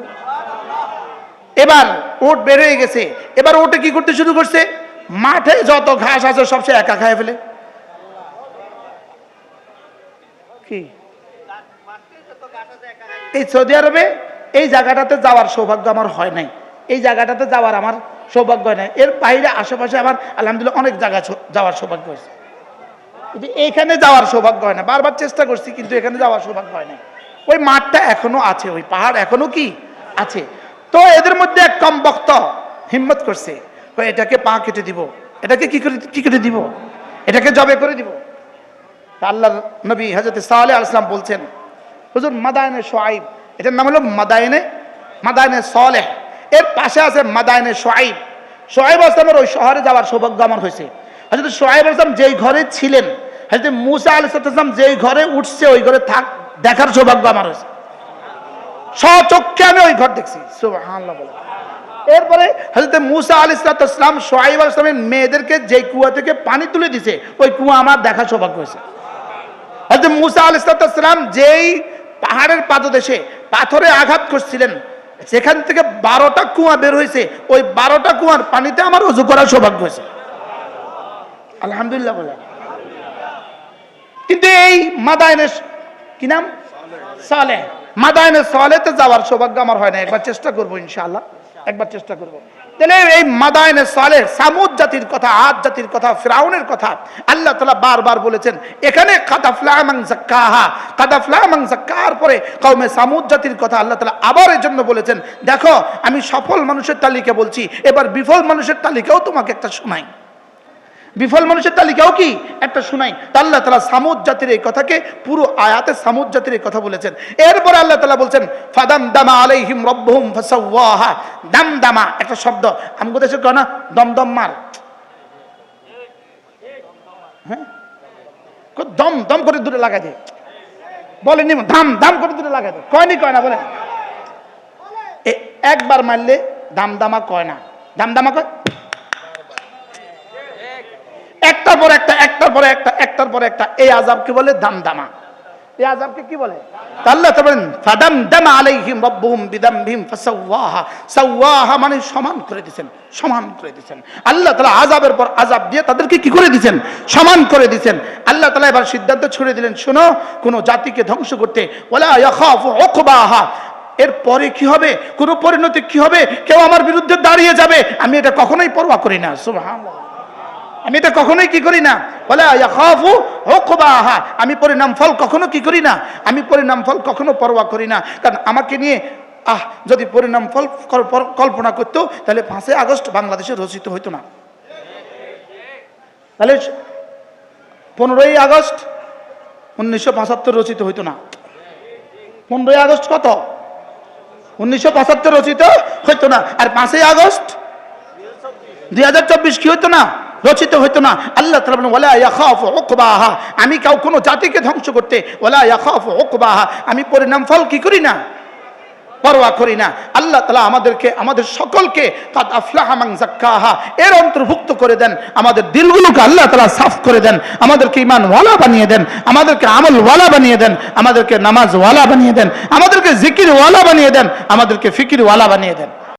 এবার ওট বের হয়ে গেছে, এবার ওটে কি করতে শুরু করছে, মাঠে যত ঘাস আছে সব সে একা খায় ফেলে। কি এই সৌদি আরবে এই জায়গাটাতে যাওয়ার সৌভাগ্য আমার হয় নাই, এই জায়গাটাতে যাওয়ার আমার সৌভাগ্য হয় নাই। এর বাইরে আশেপাশে আমার আলহামদুলিল্লাহ অনেক জায়গা যাওয়ার সৌভাগ্য হয়েছে, এইখানে যাওয়ার সৌভাগ্য হয় না। বারবার চেষ্টা করছি কিন্তু এখানে যাওয়ার সৌভাগ্য হয় না। ওই মাঠটা এখনো আছে, ওই পাহাড় এখনো কি আছে। তো এদের মধ্যে এক কম বক্ত হিম্মত করছে, এটাকে পা কেটে দিব, এটাকে কি করে দিব, এটাকে জবে করে দিব। আল্লাহর নবী হযরত সালেহ আলাইহিস সালাম বলছেন, হুজুর মাদায়েনে শুআইব, এটার নাম হলো মাদায়েনে সালেহ, এর পাশে আছে মাদায়েনে শুআইব। শুআইব আলাইহিস সালামের ওই শহরে যাওয়ার সৌভাগ্য আমার হয়েছে। হযরত শুআইব আলাইহিস সালাম যেই ঘরে ছিলেন, হযরত মূসা আলাইহিস সালাম যেই ঘরে উঠছে ওই ঘরে দেখার সৌভাগ্য আমার হয়েছে। স্বচক্ষে আমি ওই ঘর দেখছি, সুবহানাল্লাহ বলে। এরপরে হযরত মূসা আলাইহিস সালাম শুআইব আলাইহিস সালামের মেয়েদেরকে যেই কুয়া থেকে পানি তুলে দিছে ওই কুয়া আমার দেখার সৌভাগ্য হয়েছে। হযরত মূসা আলাইহিস সালাম যেই পাহাড়ের পাদদেশে পাথরে আঘাত করছিলেন সেখান থেকে 12টা কুয়া বের হয়েছে, ওই 12টা কুয়ার পানিতে আমার ওযু করার সৌভাগ্য হয়েছে, আলহামদুলিল্লাহ বলে। কিন্তু এই মাদায়েনে কি নাম সালেহ, মাদায়েনে সালেহতে যাওয়ার সৌভাগ্য আমার হয় না। একবার চেষ্টা করব ইনশাআল্লাহ, একবার চেষ্টা করব। তাহলে এই মাদায়েনে সালেহ, সামুদ জাতির কথা, আদ জাতির কথা, ফিরাউনের কথা আল্লাহ তাআলা বারবার বলেছেন। এখানে কাদ আফলাহা মান যাক্কাহা, কাদ আফলাহা মান যাক্কার পরে কওমে সামুদ জাতির কথা আল্লাহ তাআলা আবার এর জন্য বলেছেন। দেখো আমি সফল মানুষের তালিকা বলছি, এবার বিফল মানুষের তালিকাও তোমাকে একটা শোনাই, বিফল মানুষের তালিকাও কি একটা শুনাই। আল্লাহ তাআলা সামুদ জাতির এই কথাকে পুরো আয়াতে সামুদ জাতির এই কথা বলেছেন। এরপরে আল্লাহ তাআলা বলছেন ফাদামদামা আলাইহিম রাব্বুহুম ফাসাওয়াহা। দামদামা একটা শব্দ, আমগো দেশে কয় না দমদম মার, হ্যাঁ দম দম করে দূরে লাগাই দে, বলেনি ধাম ধাম করে দূরে লাগাই দে, কয়নি কয় না বলেন। একবার মারলে দামদামা কয় না, দামদামা কয় একটার পর একটা, একটার পরে একটা, একটার পরে একটা। এই আযাবকে বলে দামদামা, এই আযাবকে কি বলে? আল্লাহ তাআলা বলেন ফাদামদামা আলাইহিম রাব্বুহুম বিদামবিহিম ফাসাওয়াহা। সাওয়াহা মানে সমান করে দিবেন, সমান করে দিবেন। আল্লাহ তাআলা আযাবের পর আযাব দিয়ে তাদেরকে কি করে দিবেন, সমান করে দিবেন। আল্লাহ তাআলা এবার সিদ্ধান্ত ছুড়ে দিলেন, শোনো কোন জাতিকে ধ্বংস করতে ওয়ালা ইয়াখাফু উকবাহা, এর পরে কি হবে, কোন পরিণতি কি হবে, কেউ আমার বিরুদ্ধে দাঁড়িয়ে যাবে, আমি এটা কখনোই পরোয়া করি না, সুবহানাল্লাহ। আমি এটা কখনোই কি করি না, ওয়ালা ইয়াখাফু উকবাহা, আমি পরিণাম ফল কখনো কি করি না, আমি পরিণাম ফল কখনো পরোয়া করি না। কারণ আমাকে নিয়ে যদি পরিণাম ফল কল্পনা করতো তাহলে 5 আগস্ট বাংলাদেশে রচিত হইতো না, তাহলে 15 আগস্ট 1975 রচিত হইতো না। 15 আগস্ট কত 1975 রচিত হইতো না, আর 5 আগস্ট 2024 কি হইতো না, রচিত হইতো না। আল্লাহ তাআলা বলেন ওয়ালা ইয়াখাফু উকবাহা, আমি কাউ কোনো জাতিকে ধ্বংস করতে ওয়ালা ইয়াখাফু উকবাহা, আমি পরিণাম ফল কি করি না, পরোয়া করি না। আল্লাহ তাআলা আমাদেরকে, আমাদের সকলকে কাদ আফলাহা মান যাক্কাহা এর অন্তর্ভুক্ত করে দেন। আমাদের দিলগুলোকে আল্লাহ তাআলা সাফ করে দেন, আমাদেরকে ঈমান ওয়ালা বানিয়ে দেন, আমাদেরকে আমল ওয়ালা বানিয়ে দেন, আমাদেরকে নামাজ ওয়ালা বানিয়ে দেন, আমাদেরকে জিকির ওয়ালা বানিয়ে দেন, আমাদেরকে ফিকির ওয়ালা বানিয়ে দেন।